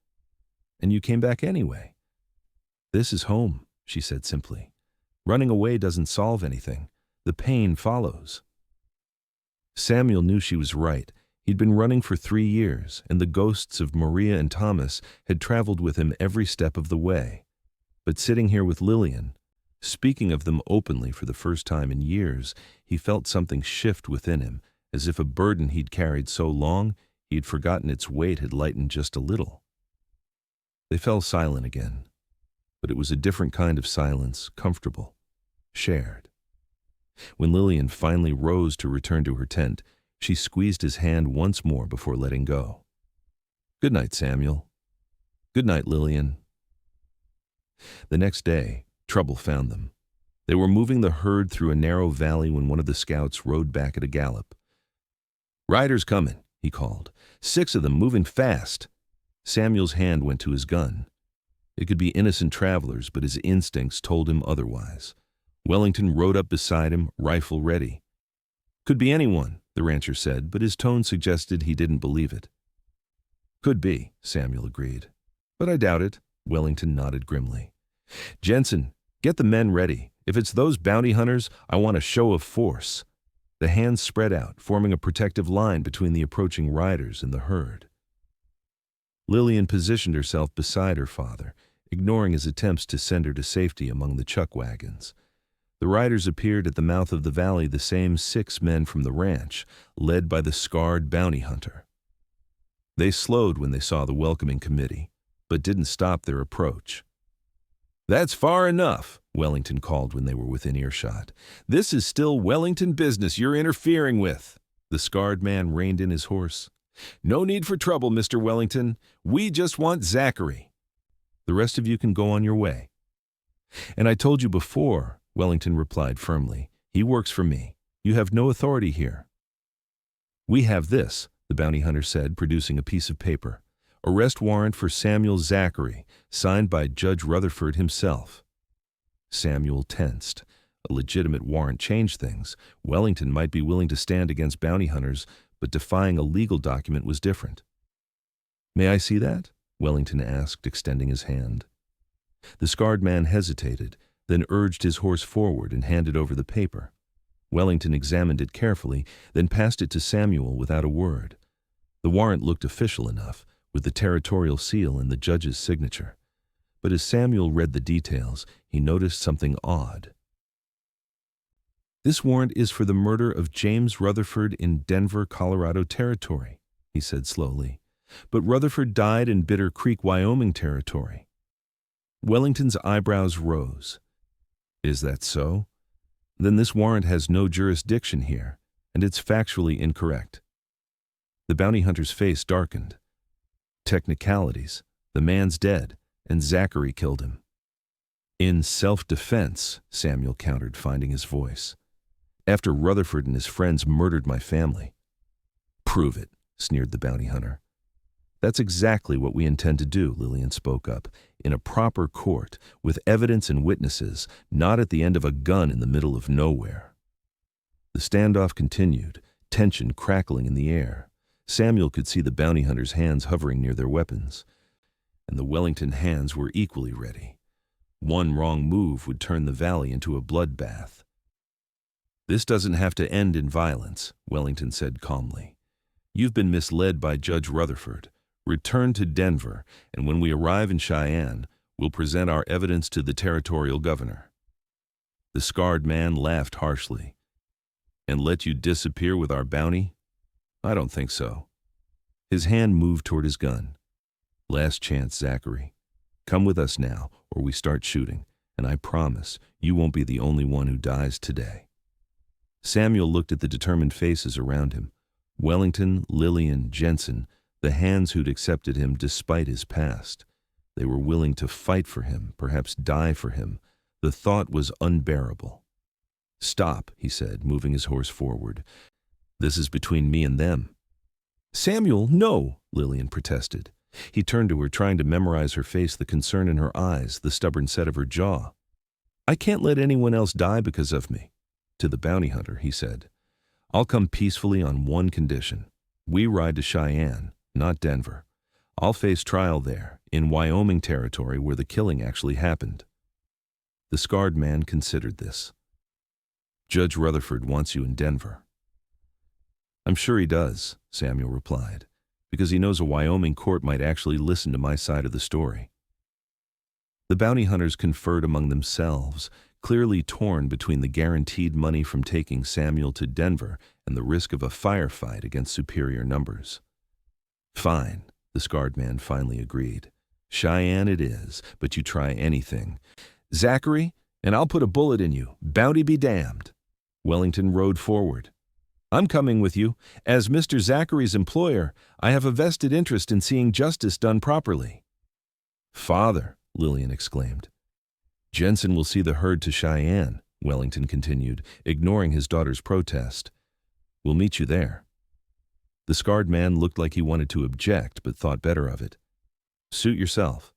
And you came back anyway. This is home, she said simply. Running away doesn't solve anything. The pain follows. Samuel knew she was right. He'd been running for 3 years, and the ghosts of Maria and Thomas had traveled with him every step of the way. But sitting here with Lillian, speaking of them openly for the first time in years, he felt something shift within him, as if a burden he'd carried so long, he'd forgotten its weight had lightened just a little. They fell silent again, but it was a different kind of silence, comfortable, shared. When Lillian finally rose to return to her tent, she squeezed his hand once more before letting go. Good night, Samuel. Good night, Lillian. The next day, trouble found them. They were moving the herd through a narrow valley when one of the scouts rode back at a gallop. Riders coming, he called. 6 of them, moving fast. Samuel's hand went to his gun. It could be innocent travelers, but his instincts told him otherwise. Wellington rode up beside him, rifle ready. Could be anyone, the rancher said, but his tone suggested he didn't believe it. Could be, Samuel agreed. But I doubt it, Wellington nodded grimly. Jensen, get the men ready. If it's those bounty hunters, I want a show of force. The hands spread out, forming a protective line between the approaching riders and the herd. Lillian positioned herself beside her father, ignoring his attempts to send her to safety among the chuck wagons. The riders appeared at the mouth of the valley, the same 6 men from the ranch, led by the scarred bounty hunter. They slowed when they saw the welcoming committee, but didn't stop their approach. "That's far enough," Wellington called when they were within earshot. "This is still Wellington business you're interfering with." The scarred man reined in his horse. "No need for trouble, Mr. Wellington. We just want Zachary. The rest of you can go on your way." "And I told you before," Wellington replied firmly. "He works for me. You have no authority here." "We have this," the bounty hunter said, producing a piece of paper. "Arrest warrant for Samuel Zachary, signed by Judge Rutherford himself." Samuel tensed. A legitimate warrant changed things. Wellington might be willing to stand against bounty hunters, but defying a legal document was different. "May I see that?" Wellington asked, extending his hand. The scarred man hesitated, then urged his horse forward and handed over the paper. Wellington examined it carefully, then passed it to Samuel without a word. The warrant looked official enough, with the territorial seal and the judge's signature. But as Samuel read the details, he noticed something odd. "This warrant is for the murder of James Rutherford in Denver, Colorado Territory," he said slowly. "But Rutherford died in Bitter Creek, Wyoming Territory." Wellington's eyebrows rose. "Is that so? Then this warrant has no jurisdiction here, and it's factually incorrect." The bounty hunter's face darkened. "Technicalities. The man's dead, and Zachary killed him." "In self-defense," Samuel countered, finding his voice. "After Rutherford and his friends murdered my family." "Prove it," sneered the bounty hunter. "That's exactly what we intend to do," Lillian spoke up. "In a proper court, with evidence and witnesses, not at the end of a gun in the middle of nowhere." The standoff continued, tension crackling in the air. Samuel could see the bounty hunters' hands hovering near their weapons. And the Wellington hands were equally ready. One wrong move would turn the valley into a bloodbath. "This doesn't have to end in violence," Wellington said calmly. "You've been misled by Judge Rutherford. Return to Denver, and when we arrive in Cheyenne, we'll present our evidence to the territorial governor." The scarred man laughed harshly. "And let you disappear with our bounty? I don't think so." His hand moved toward his gun. "Last chance, Zachary. Come with us now, or we start shooting, and I promise you won't be the only one who dies today." Samuel looked at the determined faces around him. Wellington, Lillian, Jensen, the hands who'd accepted him despite his past. They were willing to fight for him, perhaps die for him. The thought was unbearable. "Stop," he said, moving his horse forward. "This is between me and them." "Samuel, no," Lillian protested. He turned to her, trying to memorize her face, the concern in her eyes, the stubborn set of her jaw. "I can't let anyone else die because of me." To the bounty hunter, he said, "I'll come peacefully on one condition. We ride to Cheyenne, not Denver. I'll face trial there, in Wyoming Territory, where the killing actually happened." The scarred man considered this. "Judge Rutherford wants you in Denver." "I'm sure he does," Samuel replied, "because he knows a Wyoming court might actually listen to my side of the story." The bounty hunters conferred among themselves, clearly torn between the guaranteed money from taking Samuel to Denver and the risk of a firefight against superior numbers. "Fine," the scarred man finally agreed. "Cheyenne it is, but you try anything. Zachary, and I'll put a bullet in you. Bounty be damned." Wellington rode forward. "I'm coming with you. As Mr. Zachary's employer, I have a vested interest in seeing justice done properly." "Father," Lillian exclaimed. "Jensen will see the herd to Cheyenne," Wellington continued, ignoring his daughter's protest. "We'll meet you there." The scarred man looked like he wanted to object, but thought better of it. "Suit yourself.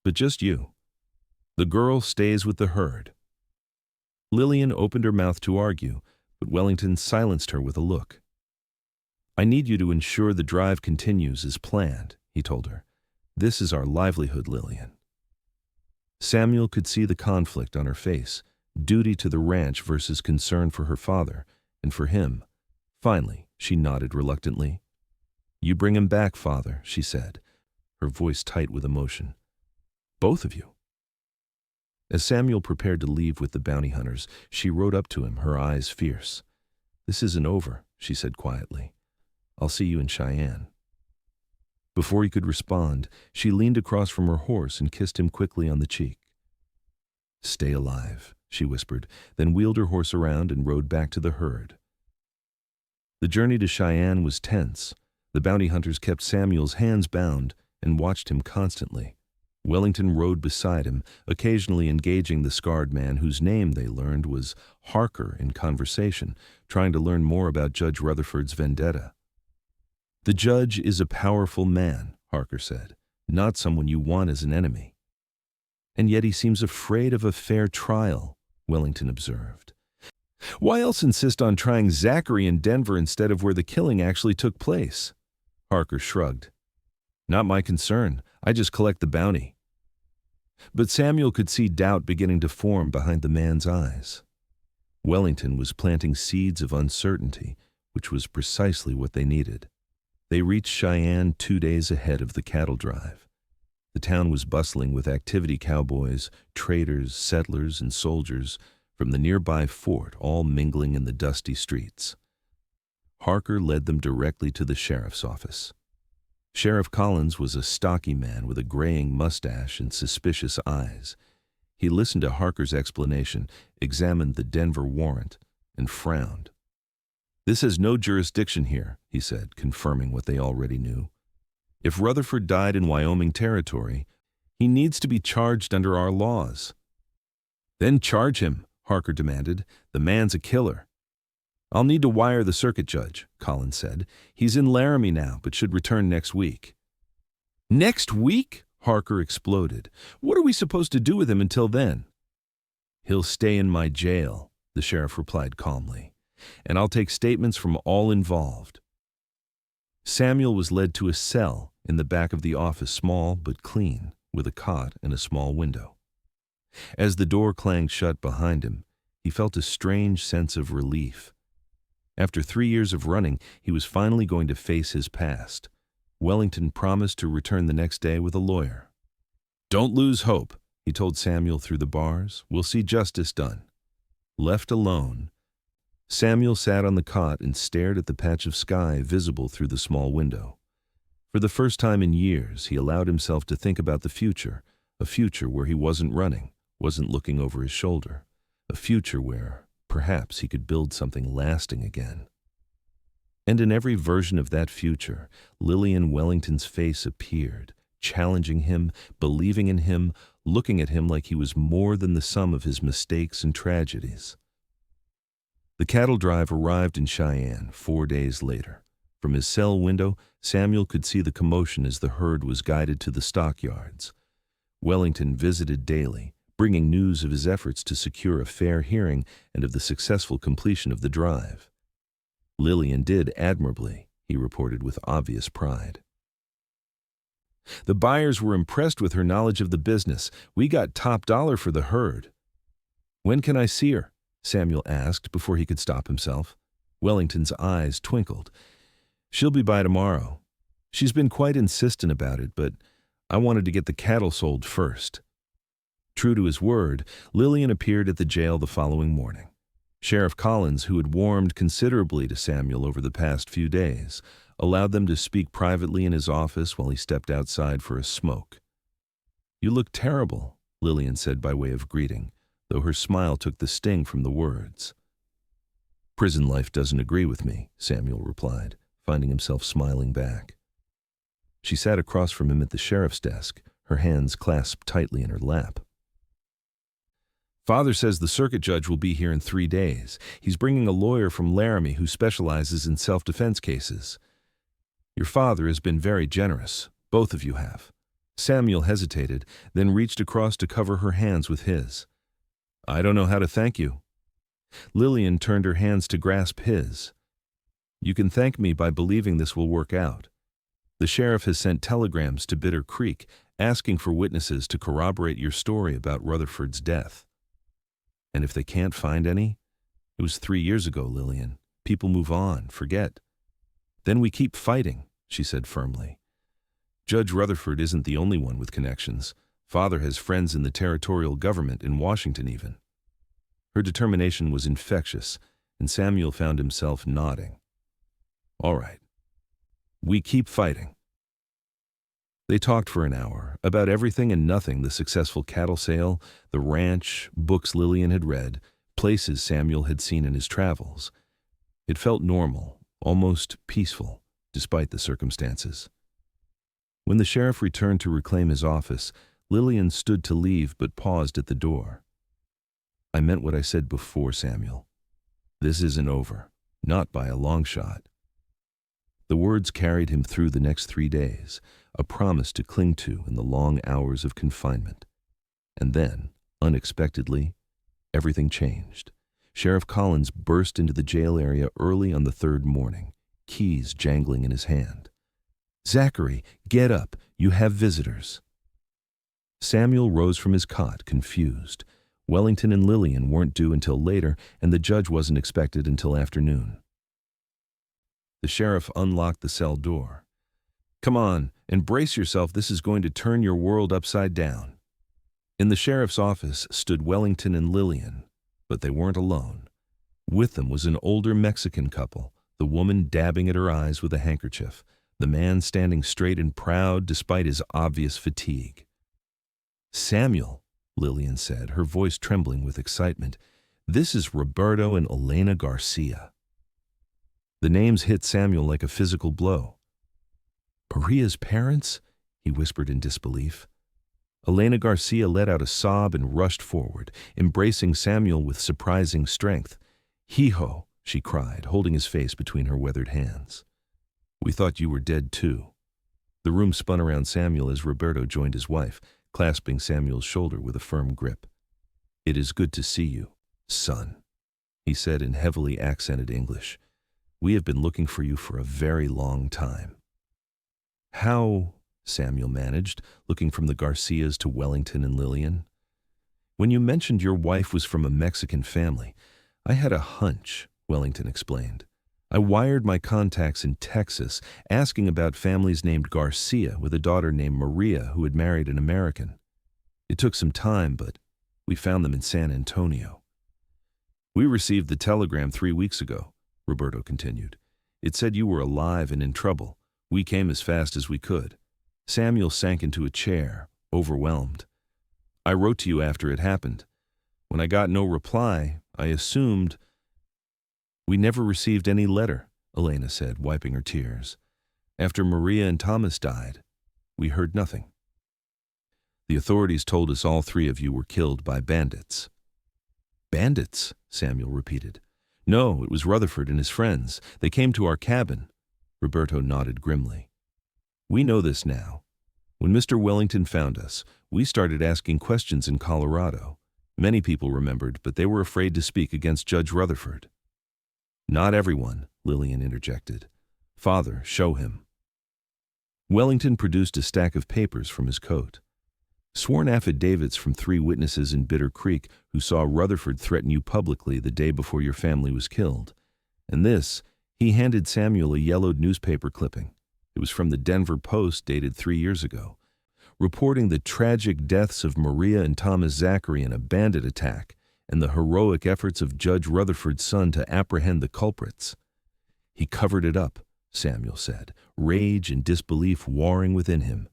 But just you. The girl stays with the herd." Lillian opened her mouth to argue, but Wellington silenced her with a look. "I need you to ensure the drive continues as planned," he told her. "This is our livelihood, Lillian." Samuel could see the conflict on her face, duty to the ranch versus concern for her father, and for him. Finally, she nodded reluctantly. "You bring him back, Father," she said, her voice tight with emotion. "Both of you." As Samuel prepared to leave with the bounty hunters, she rode up to him, her eyes fierce. "This isn't over," she said quietly. "I'll see you in Cheyenne." Before he could respond, she leaned across from her horse and kissed him quickly on the cheek. "Stay alive," she whispered, then wheeled her horse around and rode back to the herd. The journey to Cheyenne was tense. The bounty hunters kept Samuel's hands bound and watched him constantly. Wellington rode beside him, occasionally engaging the scarred man whose name, they learned, was Harker in conversation, trying to learn more about Judge Rutherford's vendetta. "The judge is a powerful man," Harker said, "not someone you want as an enemy." "And yet he seems afraid of a fair trial," Wellington observed. "Why else insist on trying Zachary in Denver instead of where the killing actually took place?" Harker shrugged. "Not my concern. I just collect the bounty." But Samuel could see doubt beginning to form behind the man's eyes. Wellington was planting seeds of uncertainty, which was precisely what they needed. They reached Cheyenne 2 days ahead of the cattle drive. The town was bustling with activity cowboys, traders, settlers, and soldiers from the nearby fort, all mingling in the dusty streets. Harker led them directly to the sheriff's office. Sheriff Collins was a stocky man with a graying mustache and suspicious eyes. He listened to Harker's explanation, examined the Denver warrant, and frowned. "This has no jurisdiction here," he said, confirming what they already knew. "If Rutherford died in Wyoming territory, he needs to be charged under our laws." "Then charge him," Harker demanded. "The man's a killer." "I'll need to wire the circuit judge," Collins said. "He's in Laramie now, but should return next week." "Next week?" Harker exploded. "What are we supposed to do with him until then?" "He'll stay in my jail," the sheriff replied calmly, "and I'll take statements from all involved." Samuel was led to a cell in the back of the office, small but clean, with a cot and a small window. As the door clanged shut behind him, he felt a strange sense of relief. After 3 years of running, he was finally going to face his past. Wellington promised to return the next day with a lawyer. "Don't lose hope," he told Samuel through the bars. "We'll see justice done." Left alone, Samuel sat on the cot and stared at the patch of sky visible through the small window. For the first time in years, he allowed himself to think about the future, a future where he wasn't running, wasn't looking over his shoulder, a future where perhaps he could build something lasting again. And in every version of that future, Lillian Wellington's face appeared, challenging him, believing in him, looking at him like he was more than the sum of his mistakes and tragedies. The cattle drive arrived in Cheyenne 4 days later. From his cell window, Samuel could see the commotion as the herd was guided to the stockyards. Wellington visited daily, bringing news of his efforts to secure a fair hearing and of the successful completion of the drive. Lillian did admirably, he reported with obvious pride. "The buyers were impressed with her knowledge of the business. We got top dollar for the herd." "When can I see her?" Samuel asked before he could stop himself. Wellington's eyes twinkled. "She'll be by tomorrow. She's been quite insistent about it, but I wanted to get the cattle sold first." True to his word, Lillian appeared at the jail the following morning. Sheriff Collins, who had warmed considerably to Samuel over the past few days, allowed them to speak privately in his office while he stepped outside for a smoke. "You look terrible," Lillian said by way of greeting, though her smile took the sting from the words. "Prison life doesn't agree with me," Samuel replied, finding himself smiling back. She sat across from him at the sheriff's desk, her hands clasped tightly in her lap. "Father says the circuit judge will be here in 3 days. He's bringing a lawyer from Laramie who specializes in self-defense cases. Your father has been very generous. Both of you have." Samuel hesitated, then reached across to cover her hands with his. "I don't know how to thank you." Lillian turned her hands to grasp his. "You can thank me by believing this will work out. The sheriff has sent telegrams to Bitter Creek, asking for witnesses to corroborate your story about Rutherford's death. And if they can't find any, it was 3 years ago, Lillian. People move on, forget. Then we keep fighting, she said firmly. Judge Rutherford isn't the only one with connections. Father has friends in the territorial government in Washington even. Her determination was infectious, and Samuel found himself nodding. All right. We keep fighting. They talked for an hour, about everything and nothing: the successful cattle sale, the ranch, books Lillian had read, places Samuel had seen in his travels. It felt normal, almost peaceful, despite the circumstances. When the sheriff returned to reclaim his office, Lillian stood to leave but paused at the door. I meant what I said before, Samuel. This isn't over, not by a long shot. The words carried him through the next 3 days, a promise to cling to in the long hours of confinement. And then, unexpectedly, everything changed. Sheriff Collins burst into the jail area early on the 3rd morning, keys jangling in his hand. Zachary, get up, you have visitors. Samuel rose from his cot, confused. Wellington and Lillian weren't due until later, and the judge wasn't expected until afternoon. The sheriff unlocked the cell door. Come on, and brace yourself, this is going to turn your world upside down. In the sheriff's office stood Wellington and Lillian, but they weren't alone. With them was an older Mexican couple, the woman dabbing at her eyes with a handkerchief, the man standing straight and proud despite his obvious fatigue. Samuel, Lillian said, her voice trembling with excitement, this is Roberto and Elena Garcia. The names hit Samuel like a physical blow. Maria's parents? He whispered in disbelief. Elena Garcia let out a sob and rushed forward, embracing Samuel with surprising strength. Hijo, she cried, holding his face between her weathered hands. We thought you were dead too. The room spun around Samuel as Roberto joined his wife, clasping Samuel's shoulder with a firm grip. It is good to see you, son, he said in heavily accented English. We have been looking for you for a very long time. How? Samuel managed, looking from the Garcias to Wellington and Lillian. When you mentioned your wife was from a Mexican family, I had a hunch, Wellington explained. I wired my contacts in Texas, asking about families named Garcia with a daughter named Maria who had married an American. It took some time, but we found them in San Antonio. We received the telegram 3 weeks ago, Roberto continued. It said you were alive and in trouble. We came as fast as we could. Samuel sank into a chair, overwhelmed. I wrote to you after it happened. When I got no reply, I assumed... We never received any letter, Elena said, wiping her tears. After Maria and Thomas died, we heard nothing. The authorities told us all 3 of you were killed by bandits. Bandits? Samuel repeated. No, it was Rutherford and his friends. They came to our cabin. Roberto nodded grimly. We know this now. When Mr. Wellington found us, we started asking questions in Colorado. Many people remembered, but they were afraid to speak against Judge Rutherford. Not everyone, Lillian interjected. Father, show him. Wellington produced a stack of papers from his coat. Sworn affidavits from 3 witnesses in Bitter Creek who saw Rutherford threaten you publicly the day before your family was killed. And this, he handed Samuel a yellowed newspaper clipping. It was from the Denver Post dated 3 years ago, reporting the tragic deaths of Maria and Thomas Zachary in a bandit attack and the heroic efforts of Judge Rutherford's son to apprehend the culprits. He covered it up, Samuel said, rage and disbelief warring within him.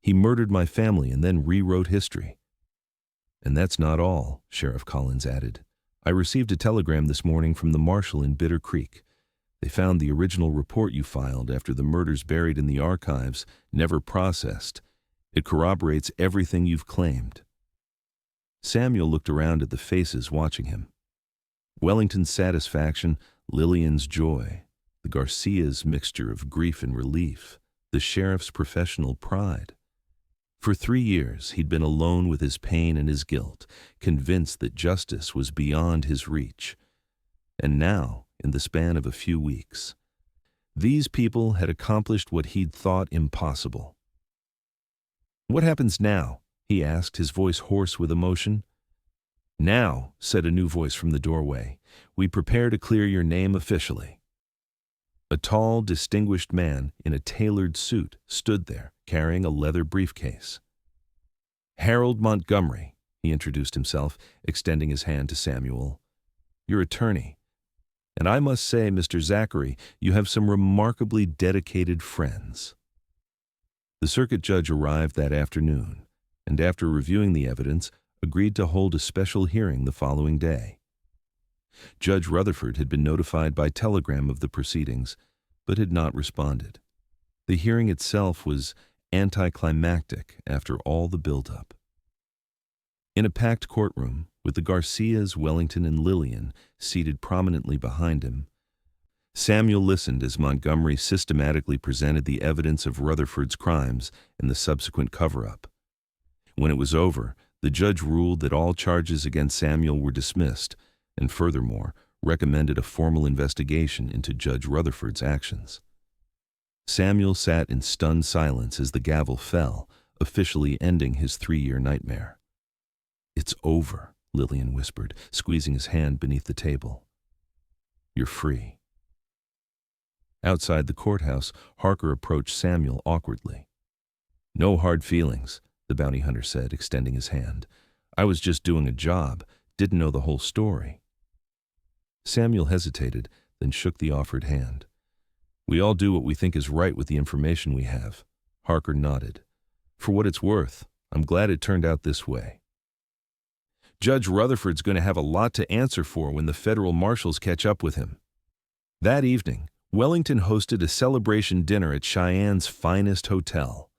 He murdered my family and then rewrote history. And that's not all, Sheriff Collins added. I received a telegram this morning from the marshal in Bitter Creek. They found the original report you filed after the murders buried in the archives, never processed. It corroborates everything you've claimed. Samuel looked around at the faces watching him. Wellington's satisfaction, Lillian's joy, the Garcia's mixture of grief and relief, the sheriff's professional pride. For 3 years, he'd been alone with his pain and his guilt, convinced that justice was beyond his reach. And now, in the span of a few weeks, these people had accomplished what he'd thought impossible. "What happens now?" he asked, his voice hoarse with emotion. "Now," said a new voice from the doorway, "we prepare to clear your name officially." A tall, distinguished man in a tailored suit stood there, carrying a leather briefcase. "Harold Montgomery," he introduced himself, extending his hand to Samuel. "Your attorney. And I must say, Mr. Zachary, you have some remarkably dedicated friends." The circuit judge arrived that afternoon, and after reviewing the evidence, agreed to hold a special hearing the following day. Judge Rutherford had been notified by telegram of the proceedings, but had not responded. The hearing itself was anticlimactic after all the build-up. In a packed courtroom, with the Garcias, Wellington, and Lillian seated prominently behind him, Samuel listened as Montgomery systematically presented the evidence of Rutherford's crimes and the subsequent cover-up. When it was over, the judge ruled that all charges against Samuel were dismissed, and furthermore, recommended a formal investigation into Judge Rutherford's actions. Samuel sat in stunned silence as the gavel fell, officially ending his 3-year nightmare. "It's over," Lillian whispered, squeezing his hand beneath the table. "You're free." Outside the courthouse, Harker approached Samuel awkwardly. "No hard feelings," the bounty hunter said, extending his hand. "I was just doing a job, didn't know the whole story." Samuel hesitated, then shook the offered hand. "We all do what we think is right with the information we have." Harker nodded. "For what it's worth, I'm glad it turned out this way. Judge Rutherford's going to have a lot to answer for when the federal marshals catch up with him." That evening, Wellington hosted a celebration dinner at Cheyenne's finest hotel.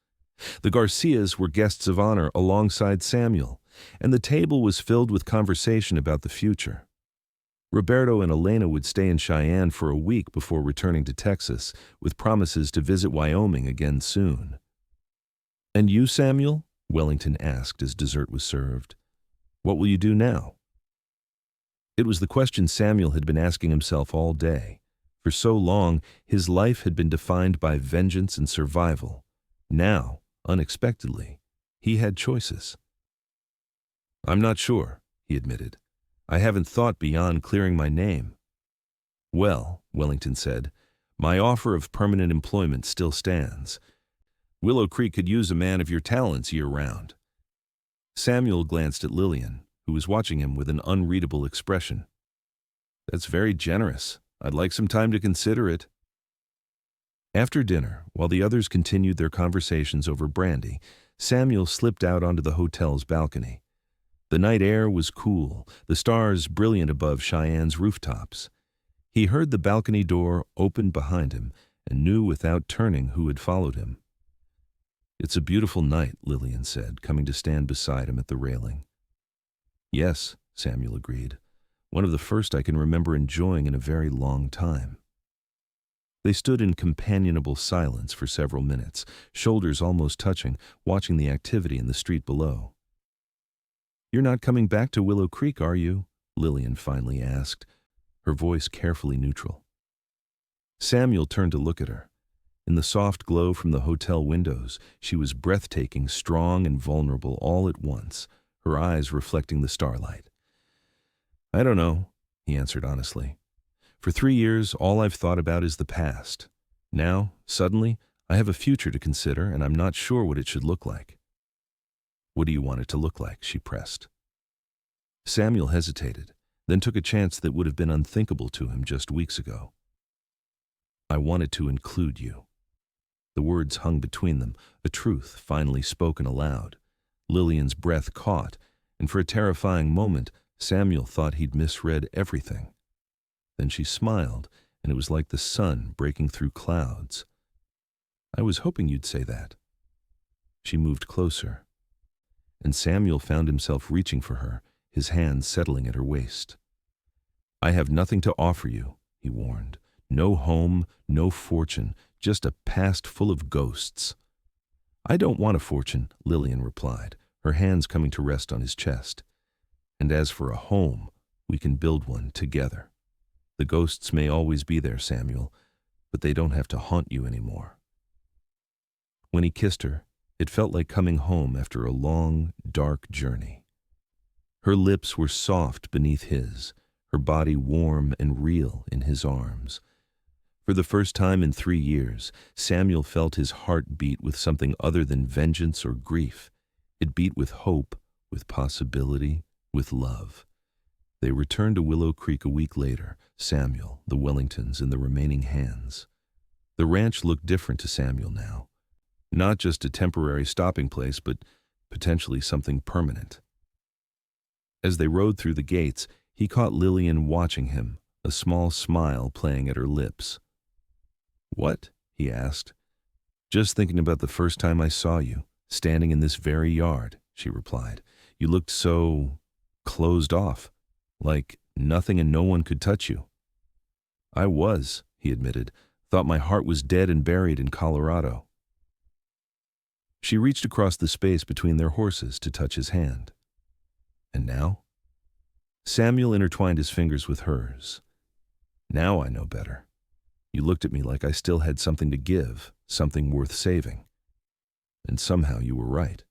The Garcias were guests of honor alongside Samuel, and the table was filled with conversation about the future. Roberto and Elena would stay in Cheyenne for a week before returning to Texas, with promises to visit Wyoming again soon. "And you, Samuel?" Wellington asked as dessert was served. "What will you do now?" It was the question Samuel had been asking himself all day. For so long, his life had been defined by vengeance and survival. Now, unexpectedly, he had choices. "I'm not sure," he admitted. "I haven't thought beyond clearing my name." "Well," Wellington said, "my offer of permanent employment still stands. Willow Creek could use a man of your talents year-round." Samuel glanced at Lillian, who was watching him with an unreadable expression. "That's very generous. I'd like some time to consider it." After dinner, while the others continued their conversations over brandy, Samuel slipped out onto the hotel's balcony. The night air was cool, the stars brilliant above Cheyenne's rooftops. He heard the balcony door open behind him and knew without turning who had followed him. "It's a beautiful night," Lillian said, coming to stand beside him at the railing. "Yes," Samuel agreed. "One of the first I can remember enjoying in a very long time." They stood in companionable silence for several minutes, shoulders almost touching, watching the activity in the street below. "You're not coming back to Willow Creek, are you?" Lillian finally asked, her voice carefully neutral. Samuel turned to look at her. In the soft glow from the hotel windows, she was breathtaking, strong, and vulnerable all at once, her eyes reflecting the starlight. "I don't know," he answered honestly. "For 3 years, all I've thought about is the past. Now, suddenly, I have a future to consider, and I'm not sure what it should look like." "What do you want it to look like?" she pressed. Samuel hesitated, then took a chance that would have been unthinkable to him just weeks ago. "I want it to include you." The words hung between them, a truth finally spoken aloud. Lillian's breath caught, and for a terrifying moment, Samuel thought he'd misread everything. Then she smiled, and it was like the sun breaking through clouds. "I was hoping you'd say that." She moved closer, and Samuel found himself reaching for her, his hands settling at her waist. "I have nothing to offer you," he warned. "No home, no fortune, just a past full of ghosts." "I don't want a fortune," Lillian replied, her hands coming to rest on his chest. "And as for a home, we can build one together. The ghosts may always be there, Samuel, but they don't have to haunt you anymore." When he kissed her, It felt like coming home after a long, dark journey. Her lips were soft beneath his, her body warm and real in his arms. For the first time in 3 years, Samuel felt his heart beat with something other than vengeance or grief. It beat with hope, with possibility, with love. They returned to Willow Creek a week later, Samuel, the Wellingtons, and the remaining hands. The ranch looked different to Samuel now. Not just a temporary stopping place, but potentially something permanent. As they rode through the gates, he caught Lillian watching him, a small smile playing at her lips. "What?" he asked. "Just thinking about the first time I saw you, standing in this very yard," she replied. "You looked so closed off, like nothing and no one could touch you." "I was," he admitted. "Thought my heart was dead and buried in Colorado." She reached across the space between their horses to touch his hand. "And now?" Samuel intertwined his fingers with hers. "Now I know better. You looked at me like I still had something to give, something worth saving. And somehow you were right."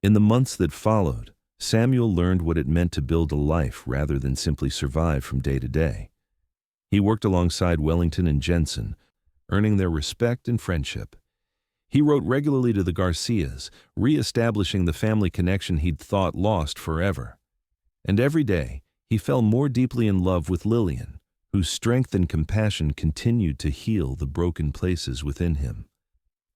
In the months that followed, Samuel learned what it meant to build a life rather than simply survive from day to day. He worked alongside Wellington and Jensen, earning their respect and friendship. He wrote regularly to the Garcias, re-establishing the family connection he'd thought lost forever. And every day, he fell more deeply in love with Lillian, whose strength and compassion continued to heal the broken places within him.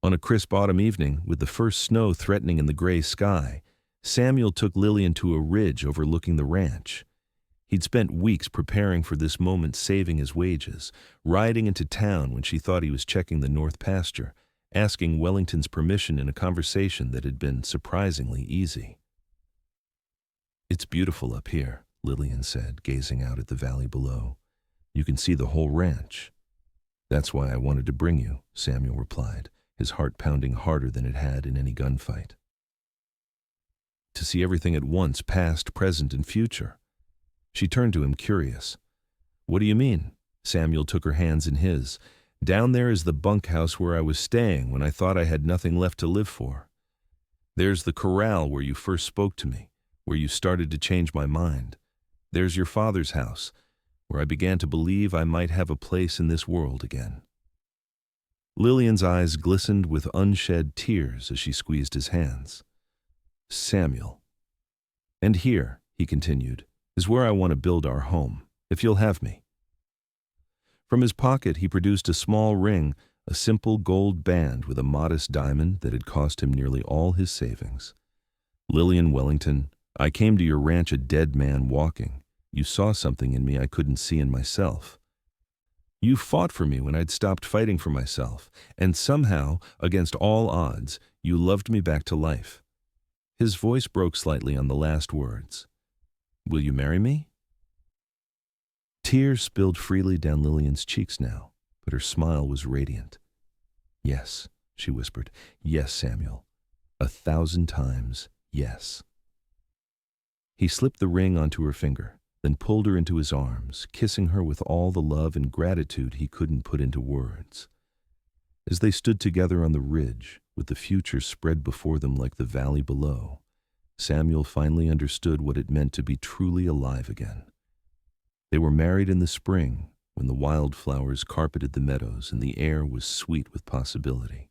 On a crisp autumn evening, with the first snow threatening in the gray sky, Samuel took Lillian to a ridge overlooking the ranch. He'd spent weeks preparing for this moment, saving his wages, riding into town when she thought he was checking the north pasture, asking Wellington's permission in a conversation that had been surprisingly easy. "It's beautiful up here," Lillian said, gazing out at the valley below. "You can see the whole ranch." "That's why I wanted to bring you," Samuel replied, his heart pounding harder than it had in any gunfight. "To see everything at once, past, present, and future." She turned to him, curious. "What do you mean?" Samuel took her hands in his. "Down there is the bunkhouse where I was staying when I thought I had nothing left to live for. There's the corral where you first spoke to me, where you started to change my mind. There's your father's house, where I began to believe I might have a place in this world again." Lillian's eyes glistened with unshed tears as she squeezed his hands. "Samuel. And here," he continued, "is where I want to build our home, if you'll have me." From his pocket he produced a small ring, a simple gold band with a modest diamond that had cost him nearly all his savings. "Lillian Wellington, I came to your ranch a dead man walking. You saw something in me I couldn't see in myself. You fought for me when I'd stopped fighting for myself, and somehow, against all odds, you loved me back to life." His voice broke slightly on the last words. "Will you marry me?" Tears spilled freely down Lillian's cheeks now, but her smile was radiant. "Yes," she whispered. "Yes, Samuel. 1,000 times yes." He slipped the ring onto her finger, then pulled her into his arms, kissing her with all the love and gratitude he couldn't put into words. As they stood together on the ridge, with the future spread before them like the valley below, Samuel finally understood what it meant to be truly alive again. They were married in the spring, when the wildflowers carpeted the meadows and the air was sweet with possibility.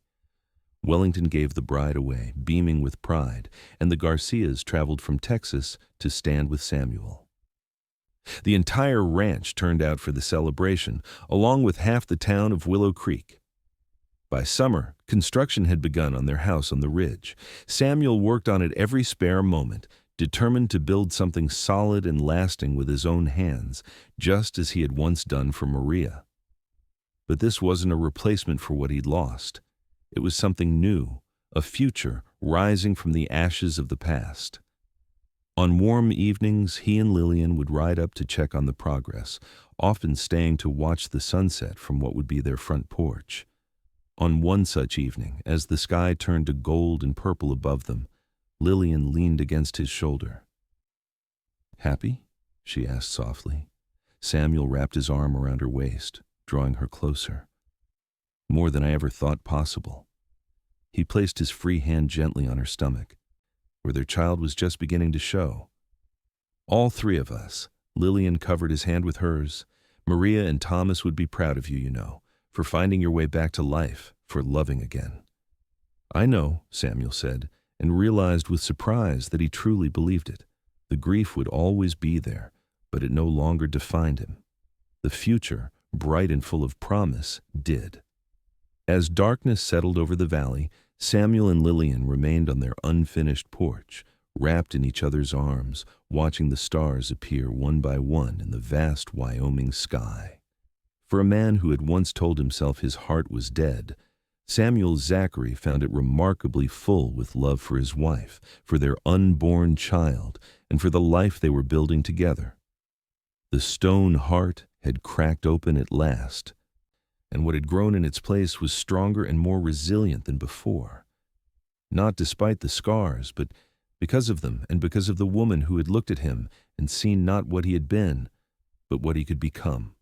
Wellington gave the bride away, beaming with pride, and the Garcias traveled from Texas to stand with Samuel. The entire ranch turned out for the celebration, along with half the town of Willow Creek. By summer, construction had begun on their house on the ridge. Samuel worked on it every spare moment, determined to build something solid and lasting with his own hands, just as he had once done for Maria. But this wasn't a replacement for what he'd lost. It was something new, a future rising from the ashes of the past. On warm evenings, he and Lillian would ride up to check on the progress, often staying to watch the sunset from what would be their front porch. On one such evening, as the sky turned to gold and purple above them, Lillian leaned against his shoulder. "Happy?" she asked softly. Samuel wrapped his arm around her waist, drawing her closer. "More than I ever thought possible." He placed his free hand gently on her stomach, where their child was just beginning to show. All three of us, Lillian covered his hand with hers. Maria and Thomas would be proud of you, you know, for finding your way back to life, for loving again. I know, Samuel said, and realized with surprise that he truly believed it. The grief would always be there, but it no longer defined him. The future, bright and full of promise, did. As darkness settled over the valley, Samuel and Lillian remained on their unfinished porch, wrapped in each other's arms, watching the stars appear one by one in the vast Wyoming sky. For a man who had once told himself his heart was dead, Samuel Zachary found it remarkably full with love for his wife, for their unborn child, and for the life they were building together. The stone heart had cracked open at last, and what had grown in its place was stronger and more resilient than before. Not despite the scars, but because of them and because of the woman who had looked at him and seen not what he had been, but what he could become.